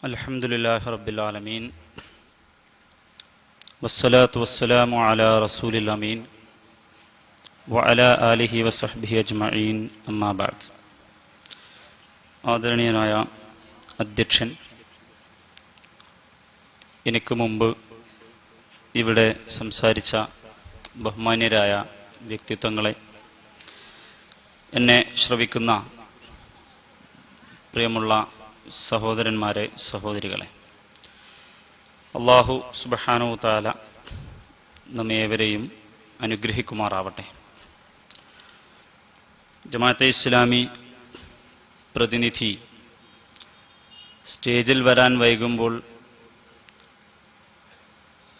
അൽഹംദുലില്ലാഹി റബ്ബിൽ ആലമീൻ വസ്സലാത്തു വസ്സലാമു അലാ റസൂലിൽ അമീൻ വഅലാ ആലിഹി വസഹ്ബിഹി അജ്മഈൻ അമ്മാ ബഅദ്. ആദരണീയനായ അധ്യക്ഷൻ, എനിക്ക് മുമ്പ് ഇവിടെ സംസാരിച്ച ബഹുമാന്യരായ വ്യക്തിത്വങ്ങളെ, എന്നെ ശ്രവിക്കുന്ന പ്രിയമുള്ള സഹോദരന്മാരെ, സഹോദരികളെ, അല്ലാഹു സുബ്ഹാനഹു തആല നമ്മേവരെയും അനുഗ്രഹിക്കുമാറാവട്ടെ. ജമാഅത്തെ ഇസ്ലാമി പ്രതിനിധി സ്റ്റേജിൽ വരാൻ വൈകുമ്പോൾ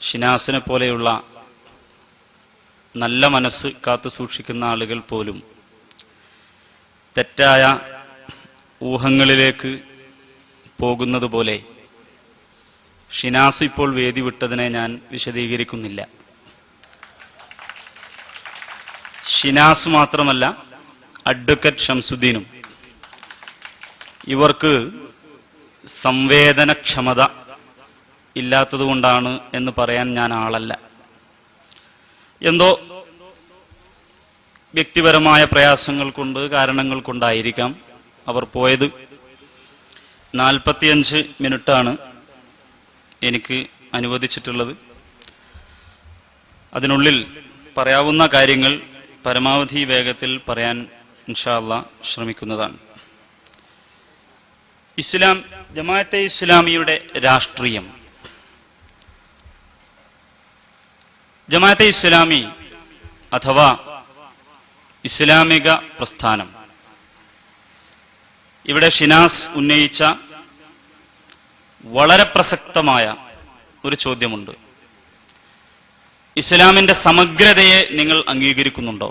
ഷിനാസിനെ പോലെയുള്ള നല്ല മനസ്സ് കാത്തു സൂക്ഷിക്കുന്ന ആളുകൾ പോലും തെറ്റായ ഊഹങ്ങളിലേക്ക് പോകുന്നത് പോലെ ഷിനാസ് ഇപ്പോൾ വേദി വിട്ടതിനെ ഞാൻ വിശദീകരിക്കുന്നില്ല. ഷിനാസ് മാത്രമല്ല, അഡ്വക്കേറ്റ് ഷംസുദ്ദീനും ഇവർക്ക് സംവേദനക്ഷമത ഇല്ലാത്തതുകൊണ്ടാണ് എന്ന് പറയാൻ ഞാൻ ആളല്ല. എന്തോ വ്യക്തിപരമായ പ്രയാസങ്ങൾ കൊണ്ട്, കാരണങ്ങൾ കൊണ്ടായിരിക്കാം അവർ പോയത്. 45 മിനിറ്റാണ് എനിക്ക് അനുവദിച്ചിട്ടുള്ളത്. അതിനുള്ളിൽ പറയാവുന്ന കാര്യങ്ങൾ പരമാവധി വേഗത്തിൽ പറയാൻ ഇൻഷാ അല്ലാഹ് ശ്രമിക്കുന്നതാണ്. ഇസ്ലാം, ജമാഅത്തെ ഇസ്ലാമിയുടെ രാഷ്ട്രീയം. ജമാഅത്തെ ഇസ്ലാമി അഥവാ ഇസ്ലാമിക പ്രസ്ഥാനം, ഇവിടെ ഷിനാസ് ഉന്നയിച്ച വളരെ പ്രസക്തമായ ഒരു ചോദ്യമുണ്ട്. ഇസ്ലാമിന്റെ സമഗ്രതയെ നിങ്ങൾ അംഗീകരിക്കുന്നുണ്ടോ?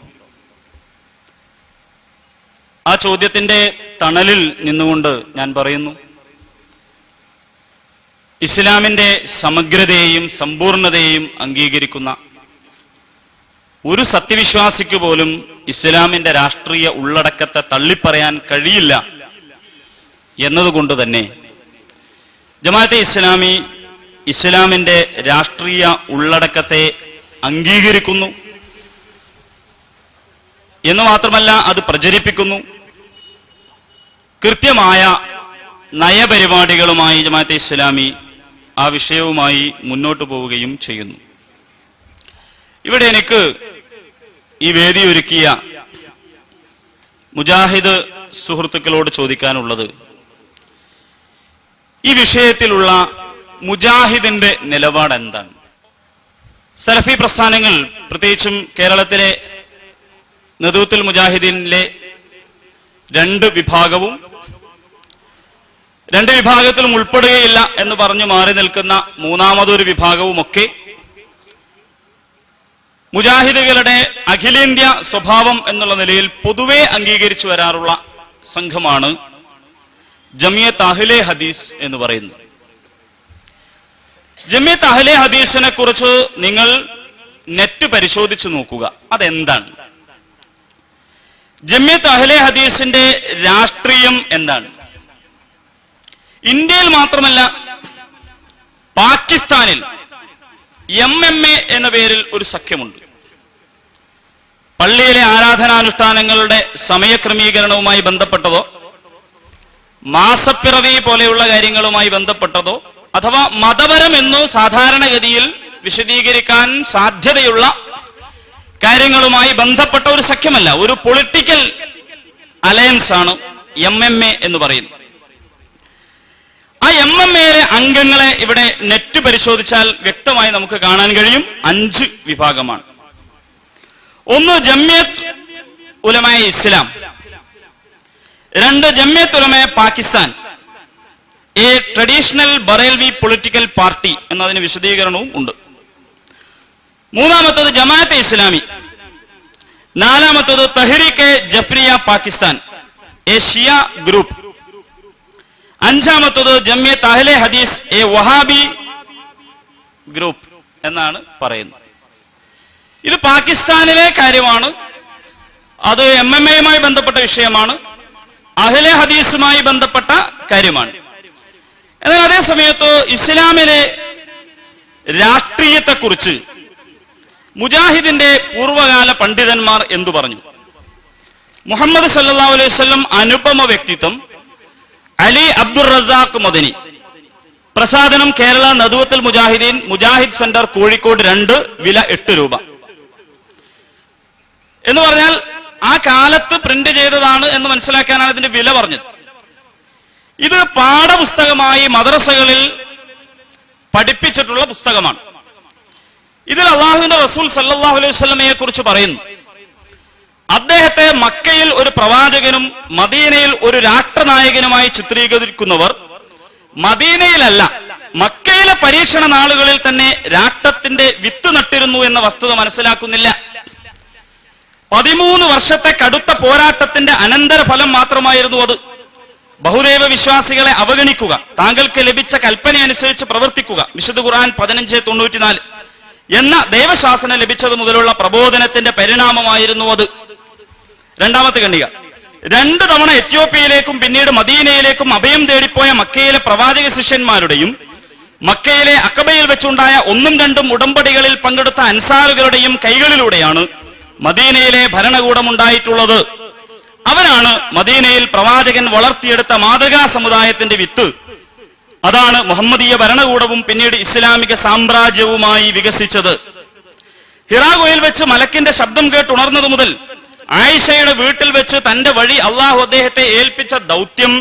ആ ചോദ്യത്തിന്റെ തണലിൽ നിന്നുകൊണ്ട് ഞാൻ പറയുന്നു, ഇസ്ലാമിന്റെ സമഗ്രതയെയും സമ്പൂർണതയെയും അംഗീകരിക്കുന്ന ഒരു സത്യവിശ്വാസിക്ക് പോലും ഇസ്ലാമിന്റെ രാഷ്ട്രീയ ഉള്ളടക്കത്തെ തള്ളിപ്പറയാൻ കഴിയില്ല എന്നതുകൊണ്ട് തന്നെ ജമാഅത്തെ ഇസ്ലാമി ഇസ്ലാമിന്റെ രാഷ്ട്രീയ ഉള്ളടക്കത്തെ അംഗീകരിക്കുന്നു എന്ന് മാത്രമല്ല, അത് പ്രചരിപ്പിക്കുന്നു. കൃത്യമായ നയപരിപാടികളുമായി ജമാഅത്തെ ഇസ്ലാമി ആ വിഷയവുമായി മുന്നോട്ട് പോവുകയും ചെയ്യുന്നു. ഇവിടെ എനിക്ക് ഈ വേദി ഒരുക്കിയ മുജാഹിദ് സുഹൃത്തുക്കളോട് ചോദിക്കാനുള്ളത്, ഈ വിഷയത്തിലുള്ള മുജാഹിദിന്റെ നിലപാട് എന്താണ്? സലഫി പ്രസ്ഥാനങ്ങൾ, പ്രത്യേകിച്ചും കേരളത്തിലെ നദൂത്തുൽ മുജാഹിദീനിലെ രണ്ട് വിഭാഗത്തിലും ഉൾപ്പെടുകയില്ല എന്ന് പറഞ്ഞു മാറി നിൽക്കുന്ന മൂന്നാമതൊരു വിഭാഗവുമൊക്കെ മുജാഹിദുകളുടെ അഖിലേന്ത്യാ സ്വഭാവം എന്നുള്ള നിലയിൽ പൊതുവെ അംഗീകരിച്ചു വരാറുള്ള സംഘമാണ് ജമിയത്ത് അഹ്ലെ ഹദീസ് എന്ന് പറയുന്നത്. ജമിയത്ത് അഹ്ലെ ഹദീസിനെ കുറിച്ച് നിങ്ങൾ നെറ്റ് പരിശോധിച്ചു നോക്കുക. അതെന്താണ്? ജമിയത്ത് അഹ്ലെ ഹദീസിന്റെ രാഷ്ട്രീയം എന്താണ്? ഇന്ത്യയിൽ മാത്രമല്ല, പാകിസ്ഥാനിൽ MMA എന്ന പേരിൽ ഒരു സഖ്യമുണ്ട്. പള്ളിയിലെ ആരാധനാനുഷ്ഠാനങ്ങളുടെ സമയക്രമീകരണവുമായി ബന്ധപ്പെട്ടതോ മാസപ്പിറവി പോലെയുള്ള കാര്യങ്ങളുമായി ബന്ധപ്പെട്ടതോ അഥവാ മതപരമെന്നോ സാധാരണഗതിയിൽ വിശദീകരിക്കാൻ സാധ്യതയുള്ള കാര്യങ്ങളുമായി ബന്ധപ്പെട്ട ഒരു സഖ്യമല്ല, ഒരു പൊളിറ്റിക്കൽ അലയൻസ് ആണ് MMA എന്ന് പറയുന്നത്. ആ MMA-യിലെ അംഗങ്ങളെ ഇവിടെ നെറ്റ് പരിശോധിച്ചാൽ വ്യക്തമായി നമുക്ക് കാണാൻ കഴിയും. 5 വിഭാഗമാണ്. ഒന്ന്, Jamiat Ulama Islam. 2, Jamiat Ulama Pakistan, a traditional Barelvi political party എന്നതിന് വിശദീകരണവും ഉണ്ട്. 3-മത്തത് ജമാഅത്തെ ഇസ്ലാമി. 4-മത്തത് തഹ്രീകെ ജഫ്രിയ പാകിസ്ഥാൻ, എ ഷിയ ഗ്രൂപ്പ്. 5-മത്തത് ജമിയത്ത് അഹ്ലെ ഹദീസ്, എ വഹാബി ഗ്രൂപ്പ് എന്നാണ് പറയുന്നത്. ഇത് പാകിസ്ഥാനിലെ കാര്യമാണ്. അത് MMA-യുമായി ബന്ധപ്പെട്ട വിഷയമാണ്. അഹ്ലെ ഹദീസുമായി ബന്ധപ്പെട്ട കാര്യമാണ്. എന്നാൽ അതേ സമയത്ത് ഇസ്ലാമിലെ രാഷ്ട്രീയത്തെക്കുറിച്ച് മുജാഹിദിന്റെ പൂർവകാല പണ്ഡിതന്മാർ എന്തു പറഞ്ഞു? മുഹമ്മദ് സല്ലല്ലാഹു അലൈഹി വസല്ലം അനുപമ വ്യക്തിത്വം, അലി അബ്ദുർ റസാഖ് മദനി, പ്രസാദനം കേരള നദുവത്തുൽ മുജാഹിദീൻ, മുജാഹിദ് സെന്റർ കോഴിക്കോട് 2, വില 8 രൂപ എന്ന് പറഞ്ഞാൽ ആ കാലത്ത് പ്രിന്റ് ചെയ്തതാണ് എന്ന് മനസ്സിലാക്കാനാണ് ഇതിന്റെ വില പറഞ്ഞത്. ഇത് പാഠപുസ്തകമായി മദ്രസകളിൽ പഠിപ്പിച്ചിട്ടുള്ള പുസ്തകമാണ്. ഇതിൽ അള്ളാഹുവിന്റെ റസൂൽ സല്ലല്ലാഹു അലൈഹി വസല്ലമയെ കുറിച്ച് പറയുന്നു, അദ്ദേഹത്തെ മക്കയിൽ ഒരു പ്രവാചകനും മദീനയിൽ ഒരു രാഷ്ട്രനായകനുമായി ചിത്രീകരിക്കുന്നവർ മദീനയിലല്ല മക്കയിലെ പരീക്ഷണ നാളുകളിൽ തന്നെ രാഷ്ട്രത്തിന്റെ വിത്ത് നട്ടിരുന്നു എന്ന വസ്തുത മനസ്സിലാക്കുന്നില്ല. 13 വർഷത്തെ കടുത്ത പോരാട്ടത്തിന്റെ അനന്തരഫലം മാത്രമായിരുന്നു അത്. ബഹുദൈവ വിശ്വാസികളെ അവഗണിക്കുക, താങ്കൾക്ക് ലഭിച്ച കൽപ്പനയനുസരിച്ച് പ്രവർത്തിക്കുക, വിശുദ്ധ ഖുർആൻ 15:94 എന്ന ദൈവശാസനം ലഭിച്ചത് മുതലുള്ള പ്രബോധനത്തിന്റെ പരിണാമമായിരുന്നു അത്. രണ്ടാമത്തെ ഖണ്ഡിക, 2 തവണ എത്യോപ്യയിലേക്കും പിന്നീട് മദീനയിലേക്കും അഭയം തേടിപ്പോയ മക്കയിലെ പ്രവാചക ശിഷ്യന്മാരുടെയും മക്കയിലെ അഖബയിൽ വെച്ചുണ്ടായ 1ഉം 2ഉം ഉടമ്പടികളിൽ പങ്കെടുത്ത അൻസാറുകളുടെയും കൈകളിലൂടെയാണ് മദീനയിലെ ഭരണകൂടം ഉണ്ടായിട്ടുള്ളത്. അവരാണ് മദീനയിൽ പ്രവാചകൻ വളർത്തിയെടുത്ത മാതൃകാ സമുദായത്തിന്റെ വിത്ത്. അതാണ് മുഹമ്മദീയ ഭരണകൂടവും പിന്നീട് ഇസ്ലാമിക സാമ്രാജ്യവുമായി വികസിച്ചത്. ഹിറാ ഗുഹയിൽ വെച്ച് മലക്കിന്റെ ശബ്ദം കേട്ടുണർന്നത് മുതൽ ആയിഷയുടെ വീട്ടിൽ വെച്ച് തന്റെ വഴി അള്ളാഹു അദ്ദേഹത്തെ ഏൽപ്പിച്ച ദൗത്യം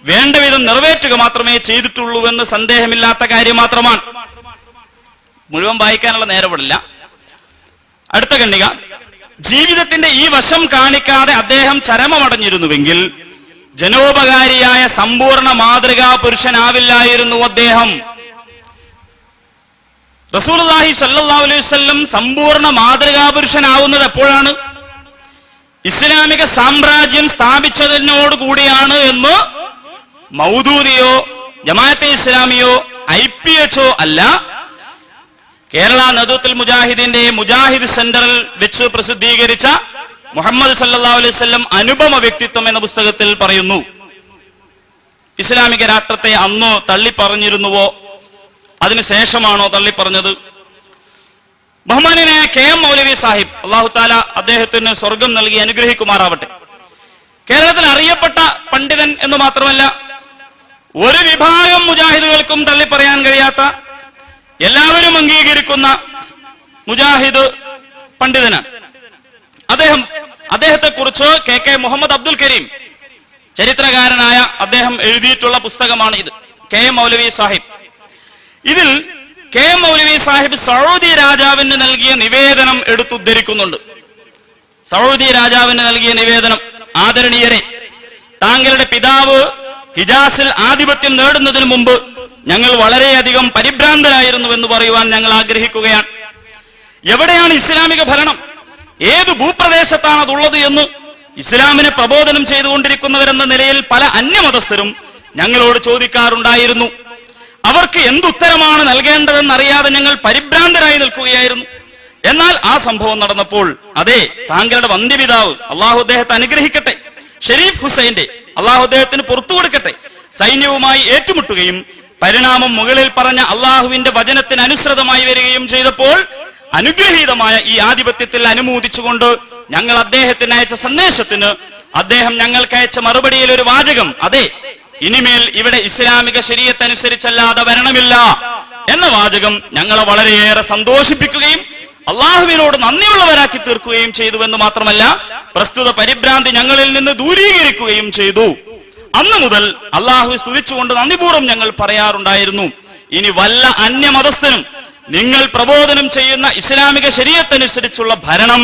വേണ്ടവിധം നിറവേറ്റുക മാത്രമേ ചെയ്തിട്ടുള്ളൂവെന്ന് സന്ദേഹമില്ലാത്ത കാര്യം മാത്രമാണ്. മുഴുവൻ വായിക്കാനുള്ള നേരമില്ല. അടുത്ത ഖണ്ഡിക, ജീവിതത്തിന്റെ ഈ വശം കാണിക്കാതെ അദ്ദേഹം ചരമമടഞ്ഞിരുന്നുവെങ്കിൽ ജനോപകാരിയായ സമ്പൂർണ്ണ മാതൃകാ പുരുഷനാവില്ലായിരുന്നു അദ്ദേഹം. റസൂലുള്ളാഹി സ്വല്ലല്ലാഹു അലൈഹി വസല്ലം സമ്പൂർണ്ണ മാതൃകാ പുരുഷനാവുന്നത് എപ്പോഴാണ്? ഇസ്ലാമിക സാമ്രാജ്യം സ്ഥാപിച്ചതിനോട് കൂടിയാണ് എന്ന് മൗദൂദിയോ ജമാഅത്തെ ഇസ്ലാമിയോ IPHO അല്ല, കേരള നദുവത്തുൽ മുജാഹിദിന്റെ മുജാഹിദ് സെന്ററിൽ വെച്ച് പ്രസിദ്ധീകരിച്ച മുഹമ്മദ് സല്ലല്ലാഹു അലൈഹി വസല്ലം അനുപമ വ്യക്തിത്വം എന്ന പുസ്തകത്തിൽ പറയുന്നു. ഇസ്ലാമിക രാഷ്ട്രത്തെ അന്ന് തള്ളിപ്പറഞ്ഞിരുന്നുവോ അതിനുശേഷമാണോ തള്ളിപ്പറഞ്ഞത്? ബഹുമാനനായ KM മൗലവി സാഹിബ്, അല്ലാഹു തആല അദ്ദേഹത്തിന് സ്വർഗം നൽകി അനുഗ്രഹിക്കുമാറാവട്ടെ, കേരളത്തിൽ അറിയപ്പെട്ട പണ്ഡിതൻ എന്ന് മാത്രമല്ല ഒരു വിഭാഗം മുജാഹിദുകൾക്കും തള്ളിപ്പറയാൻ കഴിയാത്ത, എല്ലാവരും അംഗീകരിക്കുന്ന മുജാഹിദ് പണ്ഡിതനാണ് അദ്ദേഹത്തെ കുറിച്ച് KK മുഹമ്മദ് അബ്ദുൽ കരീം, ചരിത്രകാരനായ അദ്ദേഹം എഴുതിയിട്ടുള്ള പുസ്തകമാണ് ഇത്, KM മൗലവി സാഹിബ്. ഇതിൽ KM മൗലവി സാഹിബ് സൗദി രാജാവിന് നൽകിയ നിവേദനം എടുത്തുദ്ധരിക്കുന്നുണ്ട്. സൗദി രാജാവിന് നൽകിയ നിവേദനം: ആദരണീയരെ, താങ്കളുടെ പിതാവ് ഹിജാസിൽ ആധിപത്യം നേടുന്നതിന് മുമ്പ് ഞങ്ങൾ വളരെയധികം പരിഭ്രാന്തരായിരുന്നു എന്ന് പറയുവാൻ ഞങ്ങൾ ആഗ്രഹിക്കുകയാണ്. എവിടെയാണ് ഇസ്ലാമിക ഭരണം, ഏത് ഭൂപ്രദേശത്താണ് അതുള്ളത് എന്ന് ഇസ്ലാമിനെ പ്രബോധനം ചെയ്തുകൊണ്ടിരിക്കുന്നവരെന്ന നിലയിൽ പല അന്യമതസ്ഥരും ഞങ്ങളോട് ചോദിക്കാറുണ്ടായിരുന്നു. അവർക്ക് എന്തുത്തരമാണ് നൽകേണ്ടതെന്നറിയാതെ ഞങ്ങൾ പരിഭ്രാന്തരായി നിൽക്കുകയായിരുന്നു. എന്നാൽ ആ സംഭവം നടന്നപ്പോൾ, അതെ, താങ്കളുടെ വന്ധ്യപിതാവ്, അള്ളാഹു അദ്ദേഹത്തെ അനുഗ്രഹിക്കട്ടെ, ഷെരീഫ് ഹുസൈന്റെ, അള്ളാഹു അദ്ദേഹത്തിന് പുറത്തു കൊടുക്കട്ടെ, സൈന്യവുമായി ഏറ്റുമുട്ടുകയും പരിണാമം മുകളിൽ പറഞ്ഞ അള്ളാഹുവിന്റെ വചനത്തിന് അനുസൃതമായി വരികയും ചെയ്തപ്പോൾ അനുഗ്രഹീതമായ ഈ ആധിപത്യത്തിൽ അനുമോദിച്ചുകൊണ്ട് ഞങ്ങൾ അദ്ദേഹത്തിന് അയച്ച സന്ദേശത്തിന് അദ്ദേഹം ഞങ്ങൾക്ക് അയച്ച മറുപടിയിൽ ഒരു വാചകം, അതെ, ഇനിമേൽ ഇവിടെ ഇസ്ലാമിക ശരീഅത്ത് അനുസരിച്ചല്ലാതെ വരണമില്ല എന്ന വാചകം ഞങ്ങളെ വളരെയേറെ സന്തോഷിപ്പിക്കുകയും അള്ളാഹുവിനോട് നന്ദിയുള്ളവരാക്കി തീർക്കുകയും ചെയ്തുവെന്ന് മാത്രമല്ല, പ്രസ്തുത പരിഭ്രാന്തി ഞങ്ങളിൽ നിന്ന് ദൂരീകരിക്കുകയും ചെയ്തു. അന്നു മുതൽ അള്ളാഹുവെ സ്തുതിച്ചുകൊണ്ട് നന്ദിപൂർവ്വം ഞങ്ങൾ പറയാറുണ്ടായിരുന്നു, ഇനി വല്ല അന്യമതസ്ഥനും നിങ്ങൾ പ്രബോധനം ചെയ്യുന്ന ഇസ്ലാമിക ശരീഅത്ത് അനുസരിച്ചുള്ള ഭരണം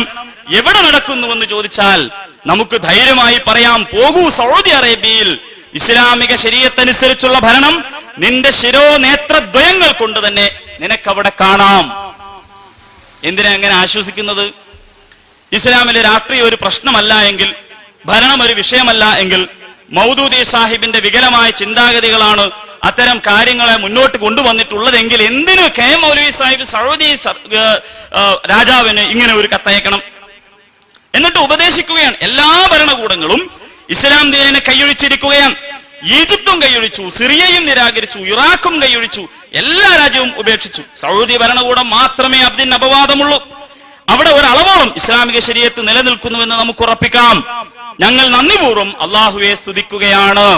എവിടെ നടക്കുന്നുവെന്ന് ചോദിച്ചാൽ നമുക്ക് ധൈര്യമായി പറയാം, പോകൂ സൗദി അറേബ്യയിൽ, ഇസ്ലാമിക ശരീഅത്ത് അനുസരിച്ചുള്ള ഭരണം നിന്റെ ശിരോനേത്രദ്വയങ്ങൾ കൊണ്ട് തന്നെ നിനക്കവിടെ കാണാം. എന്തിനാ അങ്ങനെ ആശ്വസിക്കുന്നത്? ഇസ്ലാമിലെ രാഷ്ട്രീയം ഒരു പ്രശ്നമല്ല എങ്കിൽ, ഭരണം ഒരു വിഷയമല്ല എങ്കിൽ, മൗദൂദി സാഹിബിന്റെ വികലമായ ചിന്താഗതികളാണ് അത്തരം കാര്യങ്ങളെ മുന്നോട്ട് കൊണ്ടുവന്നിട്ടുള്ളതെങ്കിൽ എന്തിനു KM മൗലവി സാഹിബ് സൗദി രാജാവിന് ഇങ്ങനെ ഒരു കത്തയക്കണം? എന്നിട്ട് ഉപദേശിക്കുകയാണ്, എല്ലാ ഭരണകൂടങ്ങളും ഇസ്ലാം ദീനിനെ കൈയൊഴിച്ചിരിക്കുകയാണ്, ഈജിപ്തും കൈയൊഴിച്ചു, സിറിയയും നിരാകരിച്ചു, ഇറാഖും കൈയൊഴിച്ചു, എല്ലാ രാജ്യവും ഉപേക്ഷിച്ചു. സൗദി ഭരണകൂടം മാത്രമേ അതിന് അപവാദമുള്ളൂ. അവിടെ ഒരളവോളം ഇസ്ലാമിക ശരീഅത്ത് നിലനിൽക്കുന്നുവെന്ന് നമുക്ക് ഉറപ്പിക്കാം. ഞങ്ങൾ നന്ദിപൂർവ്വം അള്ളാഹുവെ സ്തുതിക്കുകയാണ്.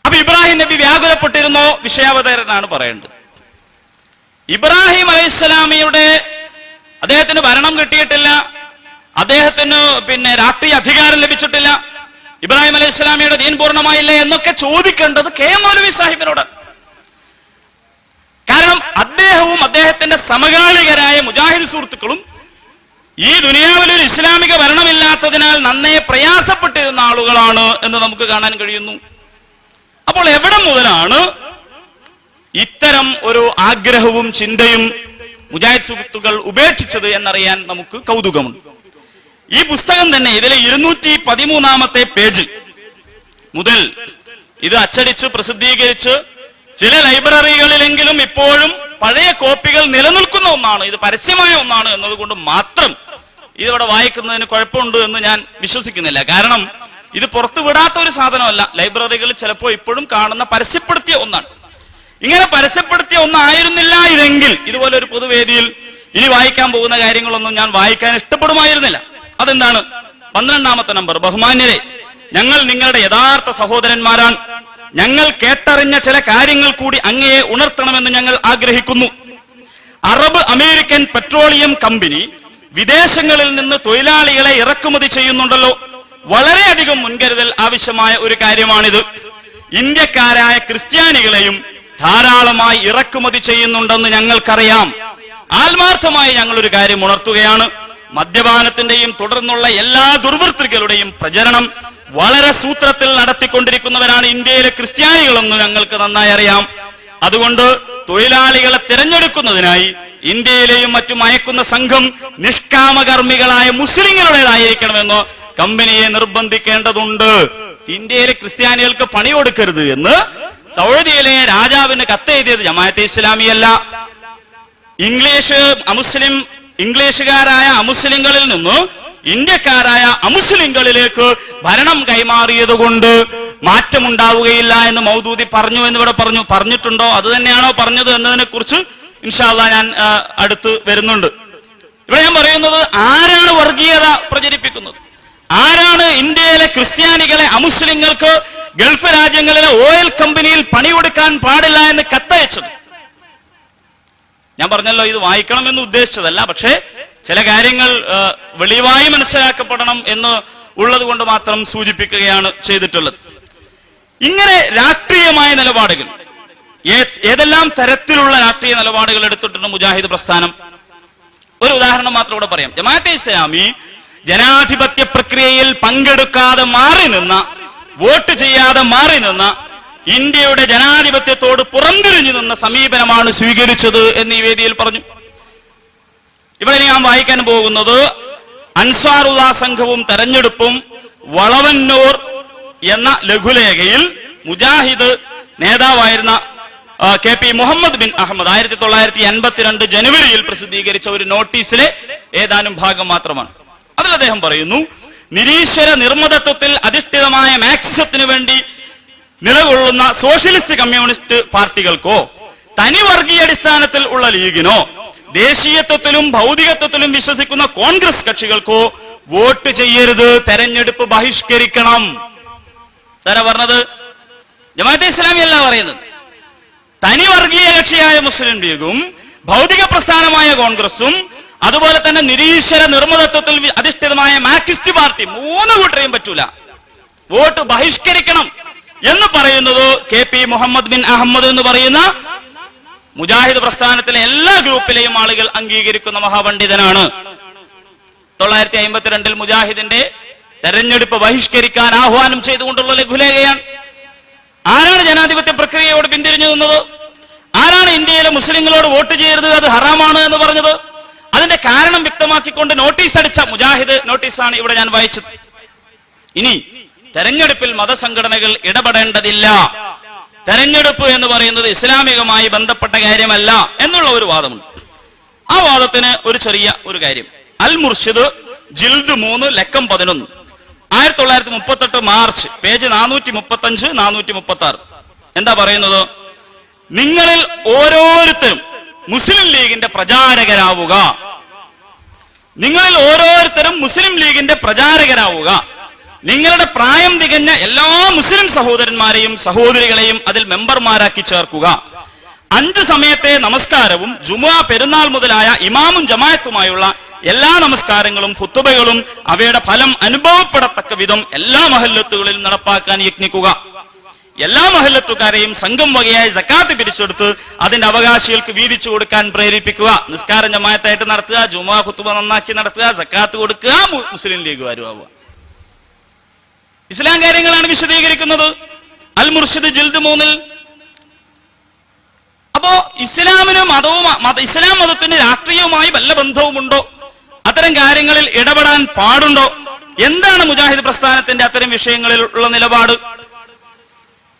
അപ്പൊ ഇബ്രാഹിം നബി വ്യാകുലപ്പെട്ടിരുന്നോ? വിഷയാവതരണമാണ് പറയേണ്ടത്. ഇബ്രാഹിം അലൈഹിസ്സലാമിയുടെ അദ്ദേഹത്തിന് ഭരണം കിട്ടിയിട്ടില്ല, അദ്ദേഹത്തിന് രാഷ്ട്രീയ അധികാരം ലഭിച്ചിട്ടില്ല, ഇബ്രാഹിം അലൈഹി സ്വലാമിയുടെ ദീൻ പൂർണ്ണമായില്ലേ എന്നൊക്കെ ചോദിക്കേണ്ടത് കെ മൗലവി സാഹിബിനോട്. കാരണം അദ്ദേഹവും അദ്ദേഹത്തിന്റെ സമകാലികരായ മുജാഹിദ് സുഹൃത്തുക്കളും ഈ ദുനിയാവിൽ ഒരു ഇസ്ലാമിക ഭരണമില്ലാത്തതിനാൽ നന്നേ പ്രയാസപ്പെട്ടിരുന്ന ആളുകളാണ് എന്ന് നമുക്ക് കാണാൻ കഴിയുന്നു. അപ്പോൾ എവിടെ മുതലാണ് ഇത്തരം ഒരു ആഗ്രഹവും ചിന്തയും മുജാഹിദ് സുഹൃത്തുക്കൾ ഉപേക്ഷിച്ചത് എന്നറിയാൻ നമുക്ക് കൗതുകമുണ്ട്. ഈ പുസ്തകം തന്നെ ഇതിലെ 213 പേജ് മുതൽ ഇത് അച്ചടിച്ച് പ്രസിദ്ധീകരിച്ച് ചില ലൈബ്രറികളിലെങ്കിലും ഇപ്പോഴും പഴയ കോപ്പികൾ നിലനിൽക്കുന്ന ഒന്നാണ്, ഇത് പരസ്യമായ ഒന്നാണ് എന്നതുകൊണ്ട് മാത്രം ഇതിവിടെ വായിക്കുന്നതിന് കുഴപ്പമുണ്ട് എന്ന് ഞാൻ വിശ്വസിക്കുന്നില്ല. കാരണം ഇത് പുറത്തു വിടാത്ത ഒരു സാധനമല്ല, ലൈബ്രറികളിൽ ചിലപ്പോൾ ഇപ്പോഴും കാണുന്ന പരസ്യപ്പെടുത്തിയ ഒന്നാണ്. ഇങ്ങനെ പരസ്യപ്പെടുത്തിയ ഒന്നായിരുന്നില്ല ഇതെങ്കിൽ ഇതുപോലെ ഒരു പൊതുവേദിയിൽ ഇനി വായിക്കാൻ പോകുന്ന കാര്യങ്ങളൊന്നും ഞാൻ വായിക്കാൻ ഇഷ്ടപ്പെടുമായിരുന്നില്ല. അതെന്താണ്? 12 നമ്പർ. ബഹുമാന്യരെ, ഞങ്ങൾ നിങ്ങളുടെ യഥാർത്ഥ സഹോദരന്മാരാണ്. ഞങ്ങൾ കേട്ടറിഞ്ഞ ചില കാര്യങ്ങൾ കൂടി അങ്ങയെ ഉണർത്തണമെന്ന് ഞങ്ങൾ ആഗ്രഹിക്കുന്നു. അറബ് അമേരിക്കൻ പെട്രോളിയം കമ്പനി വിദേശങ്ങളിൽ നിന്ന് തൊഴിലാളികളെ ഇറക്കുമതി ചെയ്യുന്നുണ്ടല്ലോ. വളരെയധികം മുൻകരുതൽ ആവശ്യമായ ഒരു കാര്യമാണിത്. ഇന്ത്യക്കാരായ ക്രിസ്ത്യാനികളെയും ധാരാളമായി ഇറക്കുമതി ചെയ്യുന്നുണ്ടെന്ന് ഞങ്ങൾക്കറിയാം. ആത്മാർത്ഥമായി ഞങ്ങളൊരു കാര്യം ഉണർത്തുകയാണ്. മദ്യപാനത്തിന്റെയും തുടർന്നുള്ള എല്ലാ ദുർവൃത്തികളുടെയും പ്രചരണം വളരെ സൂത്രത്തിൽ നടത്തിക്കൊണ്ടിരിക്കുന്നവരാണ് ഇന്ത്യയിലെ ക്രിസ്ത്യാനികളെന്ന് ഞങ്ങൾക്ക് നന്നായി അറിയാം. അതുകൊണ്ട് തൊഴിലാളികളെ തിരഞ്ഞെടുക്കുന്നതിനായി ഇന്ത്യയിലെയും മറ്റും അയക്കുന്ന സംഘം നിഷ്കാമകർമ്മികളായ മുസ്ലിങ്ങളുടേതായിരിക്കണമെന്ന് കമ്പനിയെ നിർബന്ധിക്കേണ്ടതുണ്ട്. ഇന്ത്യയിലെ ക്രിസ്ത്യാനികൾക്ക് പണി കൊടുക്കരുത് എന്ന് സൗദിയിലെ രാജാവിന് കത്തെഴുതിയത് ജമാഅത്തെ ഇസ്ലാമിയല്ല. ഇംഗ്ലീഷുകാരായ അമുസ്ലിങ്ങളിൽ നിന്ന് ഇന്ത്യക്കാരായ അമുസ്ലിങ്ങളിലേക്ക് ഭരണം കൈമാറിയത് കൊണ്ട് മാറ്റമുണ്ടാവുകയില്ല എന്ന് മൗദൂദി പറഞ്ഞു എന്ന് ഇവിടെ പറഞ്ഞിട്ടുണ്ടോ? അത് തന്നെയാണോ പറഞ്ഞത് എന്നതിനെ കുറിച്ച് ഇൻഷാ അല്ലാഹ് ഞാൻ അടുത്ത് വരുന്നുണ്ട്. ഇവിടെ ഞാൻ പറയുന്നത്, ആരാണ് വർഗീയത പ്രചരിപ്പിക്കുന്നത്? ആരാണ് ഇന്ത്യയിലെ ക്രിസ്ത്യാനികളെ അമുസ്ലിങ്ങൾക്ക് ഗൾഫ് രാജ്യങ്ങളിലെ ഓയിൽ കമ്പനിയിൽ പണിയെടുക്കാൻ പാടില്ല എന്ന് കത്തയച്ചത്? ഞാൻ പറഞ്ഞല്ലോ, ഇത് വായിക്കണമെന്ന് ഉദ്ദേശിച്ചതല്ല, പക്ഷേ ചില കാര്യങ്ങൾ വെളിവായി മനസ്സിലാക്കപ്പെടണം എന്ന് ഉള്ളത് കൊണ്ട് മാത്രം സൂചിപ്പിക്കുകയാണ് ചെയ്തിട്ടുള്ളത്. ഇങ്ങനെ രാഷ്ട്രീയമായ നിലപാടുകൾ, ഏതെല്ലാം തരത്തിലുള്ള രാഷ്ട്രീയ നിലപാടുകൾ എടുത്തിട്ടുണ്ട് മുജാഹിദ് പ്രസ്ഥാനം? ഒരു ഉദാഹരണം മാത്രം ഇവിടെ പറയാം. ജമാഅത്തെ ഇസ്ലാമി ജനാധിപത്യ പ്രക്രിയയിൽ പങ്കെടുക്കാതെ മാറി നിന്ന, വോട്ട് ചെയ്യാതെ മാറി നിന്ന, ഇന്ത്യയുടെ ജനാധിപത്യത്തോട് പുറംതിരിഞ്ഞു നിന്ന സമീപനമാണ് സ്വീകരിച്ചത് എന്ന് ഈ വേദിയിൽ പറഞ്ഞു. ഇവിടെ ഞാൻ വായിക്കാൻ പോകുന്നത് അൻസാറുള്ള സംഘവും തെരഞ്ഞെടുപ്പും വളവന്നൂർ എന്ന ലഘുലേഖയിൽ മുജാഹിദ് നേതാവായിരുന്ന KP മുഹമ്മദ് ബിൻ അഹമ്മദ് 1982 ജനുവരിയിൽ പ്രസിദ്ധീകരിച്ച ഒരു നോട്ടീസിലെ ഏതാനും ഭാഗം മാത്രമാണ്. അതിൽ അദ്ദേഹം പറയുന്നു, നിരീശ്വര നിർമ്മതത്വത്തിൽ അധിഷ്ഠിതമായ മാർക്സിസത്തിനു വേണ്ടി നിലകൊള്ളുന്ന സോഷ്യലിസ്റ്റ് കമ്മ്യൂണിസ്റ്റ് പാർട്ടികൾക്കോ തനി വർഗീയ അടിസ്ഥാനത്തിൽ ഉള്ള ലീഗിനോ ദേശീയത്വത്തിലും ഭൗതികത്വത്തിലും വിശ്വസിക്കുന്ന കോൺഗ്രസ് കക്ഷികൾക്കോ വോട്ട് ചെയ്യരുത്, തെരഞ്ഞെടുപ്പ് ബഹിഷ്കരിക്കണം. ആരാ പറഞ്ഞത്? ജമാഅത്തെ ഇസ്ലാമി അല്ല പറയുന്നത്. തനി വർഗീയ കക്ഷിയായ മുസ്ലിം ലീഗും ഭൗതിക പ്രസ്ഥാനമായ കോൺഗ്രസും അതുപോലെ തന്നെ നിരീശ്വര നിർമ്മതത്വത്തിൽ അധിഷ്ഠിതമായ മാർക്സിസ്റ്റ് പാർട്ടി, 3 കൂട്ടരെയും പറ്റൂല, വോട്ട് ബഹിഷ്കരിക്കണം എന്ന് പറയുന്നത് KP മുഹമ്മദ് ബിൻ അഹമ്മദ് എന്ന് പറയുന്ന മുജാഹിദ് പ്രസ്ഥാനത്തിലെ എല്ലാ ഗ്രൂപ്പിലെയും ആളുകൾ അംഗീകരിക്കുന്ന മഹാപണ്ഡിതനാണ്. 1952 മുജാഹിദിന്റെ തെരഞ്ഞെടുപ്പ് ബഹിഷ്കരിക്കാൻ ആഹ്വാനം ചെയ്തുകൊണ്ടുള്ള ലഘുലേഖയാണ്. ആരാണ് ജനാധിപത്യ പ്രക്രിയയോട് പിന്തിരിഞ്ഞു നിന്നത്? ആരാണ് ഇന്ത്യയിലെ മുസ്ലിങ്ങളോട് വോട്ട് ചെയ്യരുത്, അത് ഹറാമാണ് എന്ന് പറഞ്ഞത്? അതിന്റെ കാരണം വ്യക്തമാക്കിക്കൊണ്ട് നോട്ടീസ് അടിച്ച മുജാഹിദ് നോട്ടീസാണ് ഇവിടെ ഞാൻ വായിച്ചത്. ഇനി തെരഞ്ഞെടുപ്പിൽ മതസംഘടനകൾ ഇടപെടേണ്ടതില്ല, തെരഞ്ഞെടുപ്പ് എന്ന് പറയുന്നത് ഇസ്ലാമികമായി ബന്ധപ്പെട്ട കാര്യമല്ല എന്നുള്ള ഒരു വാദമുണ്ട്. ആ വാദത്തിന് ഒരു ചെറിയ കാര്യം. അൽ മുർഷിദ് ജിൽദ് 3 ലക്കം 11 1938 മാർച്ച്, പേജ് 435, 436. എന്താ പറയുന്നത്? നിങ്ങളിൽ ഓരോരുത്തരും മുസ്ലിം ലീഗിന്റെ പ്രചാരകരാവുക. നിങ്ങളിൽ ഓരോരുത്തരും മുസ്ലിം ലീഗിന്റെ പ്രചാരകരാവുക. നിങ്ങളുടെ പ്രായം തികഞ്ഞ എല്ലാ മുസ്ലിം സഹോദരന്മാരെയും സഹോദരികളെയും അതിൽ മെമ്പർമാരാക്കി ചേർക്കുക. 5 സമയത്തെ നമസ്കാരവും ജുമുഅ, പെരുന്നാൾ മുതലായ ഇമാമും ജമാഅത്തുമായുള്ള എല്ലാ നമസ്കാരങ്ങളും ഖുതുബകളും അവയുടെ ഫലം അനുഭവപ്പെടത്തക്ക വിധം എല്ലാ മഹല്ലത്തുകളിലും നടപ്പാക്കാൻ യത്നിക്കുക. എല്ലാ മഹല്ലത്തുകാരെയും സംഘം വകയായി സക്കാത്ത് പിരിച്ചെടുത്ത് അതിന്റെ അവകാശികൾക്ക് വീതിച്ചു കൊടുക്കാൻ പ്രേരിപ്പിക്കുക. നിസ്കാരം ജമാഅത്തായിട്ട് നടത്തുക, ജുമുഅ ഖുതുബ നന്നാക്കി നടത്തുക, സക്കാത്ത് കൊടുക്കുക, മുസ്ലിം ലീഗുകാരും ആവുക. ഇസ്ലാം കാര്യങ്ങളാണ് വിശദീകരിക്കുന്നത് അൽ മുർഷിദ് ജിൽദ് 3-ൽ. അപ്പോ ഇസ്ലാമിന് ഇസ്ലാം മതത്തിന് രാഷ്ട്രീയവുമായി വല്ല ബന്ധവുമുണ്ടോ? അത്തരം കാര്യങ്ങളിൽ ഇടപെടാൻ പാടുണ്ടോ? എന്താണ് മുജാഹിദ് പ്രസ്ഥാനത്തിന്റെ അത്തരം വിഷയങ്ങളിൽ ഉള്ള നിലപാട്?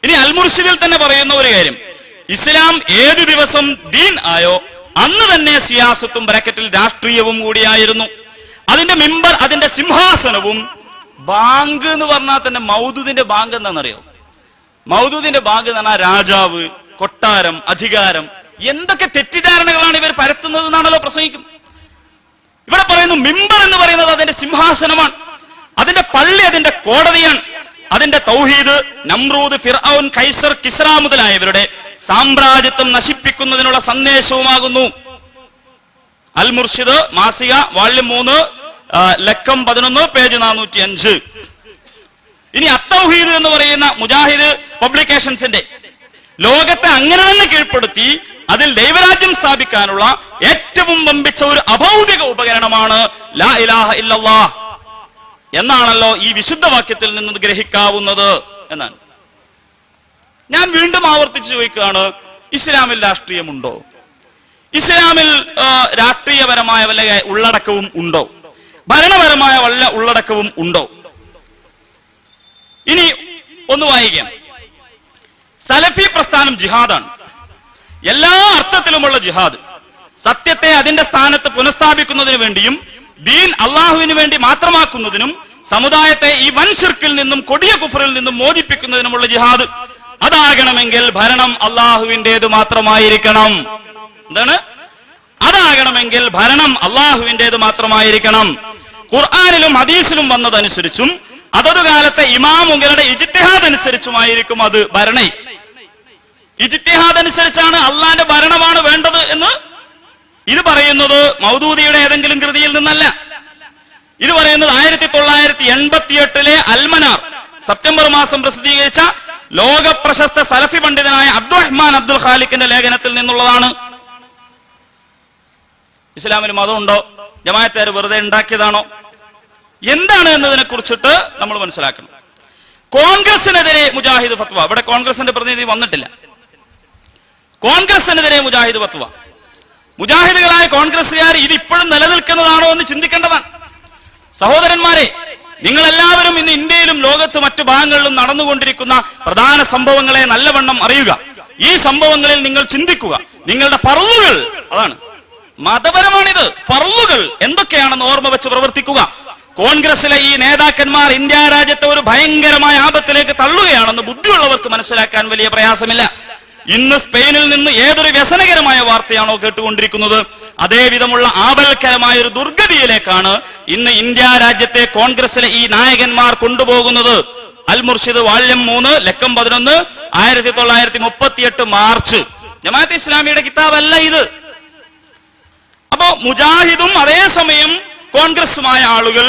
ഇനി അൽ മുർഷിദിൽ തന്നെ പറയുന്ന ഒരു കാര്യം, ഇസ്ലാം ഏത് ദിവസം ദീൻ ആയോ അന്ന് തന്നെ സിയാസത്തും ബ്രാക്കറ്റിൽ രാഷ്ട്രീയവും കൂടിയായിരുന്നു. അതിന്റെ മിമ്പർ, അതിന്റെ സിംഹാസനവും ബാങ്ക് എന്ന് പറഞ്ഞാൽ തന്നെ മൗദൂദിന്റെ ബാങ്ക് എന്താണെന്നറിയോ? മൗദൂദിന്റെ ബാങ്ക് എന്ന് പറഞ്ഞാൽ രാജാവ്, കൊട്ടാരം, അധികാരം. എന്തൊക്കെ തെറ്റിദ്ധാരണകളാണ് ഇവർ പരത്തുന്നത് എന്നാണല്ലോ പ്രസംഗിക്കുന്നത്. ഇവിടെ പറയുന്നു മിമ്പർ എന്ന് പറയുന്നത് അതിന്റെ സിംഹാസനമാണ്, അതിന്റെ പള്ളി അതിന്റെ കോടതിയാണ്, അതിന്റെ തൗഹീദ് നമ്രൂദ്, ഫിർഔൻ, കൈസർ, കിസ്ര മുതലായവരുടെ സാമ്രാജ്യത്വം നശിപ്പിക്കുന്നതിനുള്ള സന്ദേശവുമാകുന്നു. അൽ മുർഷിദ് മാസിക വാള്യം 3 ലക്കം 11 പേജ് 405. ഇനി അത്തൗഹീദ് എന്ന് പറയുന്ന മുജാഹിദ് പബ്ലിക്കേഷൻസിന്റെ ലോകത്തെ അങ്ങനെ തന്നെ കീഴ്പ്പെടുത്തി അതിൽ ദൈവരാജ്യം സ്ഥാപിക്കാനുള്ള ഏറ്റവും വമ്പിച്ച ഒരു അഭൗതിക ഉപകരണമാണ് ലാ ഇലാഹ ഇല്ലല്ലാഹ് എന്നാണല്ലോ ഈ വിശുദ്ധ വാക്യത്തിൽ നിന്ന് ഗ്രഹിക്കാവുന്നത് എന്നാണ്. ഞാൻ വീണ്ടും ആവർത്തിച്ച് ചോദിക്കുകയാണ്, ഇസ്ലാമിൽ രാഷ്ട്രീയമുണ്ടോ? ഇസ്ലാമിൽ രാഷ്ട്രീയപരമായ വല്ല ഉള്ളടക്കവും ഉണ്ടോ? ഭരണപരമായ വല്ല ഉള്ളടക്കവും ഉണ്ടോ? ഇനി ഒന്ന് വായിക്കാം. സലഫി പ്രസ്ഥാനം ജിഹാദാണ്, എല്ലാ അർത്ഥത്തിലുമുള്ള ജിഹാദ്. സത്യത്തെ അതിന്റെ സ്ഥാനത്ത് പുനഃസ്ഥാപിക്കുന്നതിന് വേണ്ടിയും ദീൻ അള്ളാഹുവിന് വേണ്ടി മാത്രമാക്കുന്നതിനും സമുദായത്തെ ഈ വൻ ശിർക്കിൽ നിന്നും കൊടിയ കുഫറിൽ നിന്നും മോചിപ്പിക്കുന്നതിനുമുള്ള ജിഹാദ്. അതാകണമെങ്കിൽ ഭരണം അള്ളാഹുവിൻ്റെത് മാത്രമായിരിക്കണം. എന്താണ്? അതാകണമെങ്കിൽ ഭരണം അള്ളാഹുവിൻ്റെത് മാത്രമായിരിക്കണം. ഖുർആനിലും ഹദീസിലും വന്നതനുസരിച്ചും അതത് കാലത്തെ ഇമാമുകളുടെ ഇജ്തിഹാദ് അനുസരിച്ചുമായിരിക്കും അത് ഭരണി. ഇജ്തിഹാദ് അനുസരിച്ചാണ് അള്ളാന്റെ ഭരണമാണ് വേണ്ടത് എന്ന് ഇത് പറയുന്നത് മൗദൂദിയുടെ ഏതെങ്കിലും കൃതിയിൽ നിന്നല്ല. ഇത് പറയുന്നത് 1988 അൽമനാർ സെപ്റ്റംബർ മാസം പ്രസിദ്ധീകരിച്ച ലോക പ്രശസ്ത സലഫി പണ്ഡിതനായ അബ്ദുറഹ്മാൻ അബ്ദുൽ ഖാലിഖിന്റെ ലേഖനത്തിൽ നിന്നുള്ളതാണ്. ഇസ്ലാമിന് മതമുണ്ടോ? ജമാഅത്തുകാർ വെറുതെ ഉണ്ടാക്കിയതാണോ? എന്താണ് എന്നതിനെ കുറിച്ചിട്ട് നമ്മൾ മനസ്സിലാക്കണം. കോൺഗ്രസിനെതിരെ മുജാഹിദ് ഫത്വ. ഇവിടെ കോൺഗ്രസിന്റെ പ്രതിനിധി വന്നിട്ടില്ല. കോൺഗ്രസിനെതിരെ മുജാഹിദ് ഫത്വ. മുജാഹിദുകളായ കോൺഗ്രസുകാർ ഇത് ഇപ്പോഴും നിലനിൽക്കുന്നതാണോ എന്ന് ചിന്തിക്കേണ്ടതാണ്. സഹോദരന്മാരെ, നിങ്ങൾ എല്ലാവരും ഇന്ന് ഇന്ത്യയിലും ലോകത്ത് മറ്റു ഭാഗങ്ങളിലും നടന്നുകൊണ്ടിരിക്കുന്ന പ്രധാന സംഭവങ്ങളെ നല്ലവണ്ണം അറിയുക. ഈ സംഭവങ്ങളിൽ നിങ്ങൾ ചിന്തിക്കുക. നിങ്ങളുടെ ഫർളുകൾ, അതാണ് മതപരമാണിത്, ഫർളുകൾ എന്തൊക്കെയാണെന്ന് ഓർമ്മ വെച്ച് പ്രവർത്തിക്കുക. കോൺഗ്രസിലെ ഈ നേതാക്കന്മാർ ഇന്ത്യ രാജ്യത്തെ ഒരു ഭയങ്കരമായ ആപത്തിലേക്ക് തള്ളുകയാണെന്ന് ബുദ്ധിയുള്ളവർക്ക് മനസ്സിലാക്കാൻ വലിയ പ്രയാസമില്ല. ഇന്ന് സ്പെയിനിൽ നിന്ന് ഏതൊരു വ്യസനകരമായ വാർത്തയാണോ കേട്ടുകൊണ്ടിരിക്കുന്നത്, അതേ വിധമുള്ള ആപൽക്കരമായ ഒരു ദുർഗതിയിലേക്കാണ് ഇന്ന് ഇന്ത്യ രാജ്യത്തെ കോൺഗ്രസിലെ ഈ നായകന്മാർ കൊണ്ടുപോകുന്നത്. അൽ മുർഷിദ് വാള്യം 3 ലക്കം 11 1938 മാർച്ച്. ജമാഅത്തെ ഇസ്ലാമിയുടെ കിതാബല്ല ഇത്. അപ്പോ മുജാഹിദും അതേസമയം കോൺഗ്രസുമായ ആളുകൾ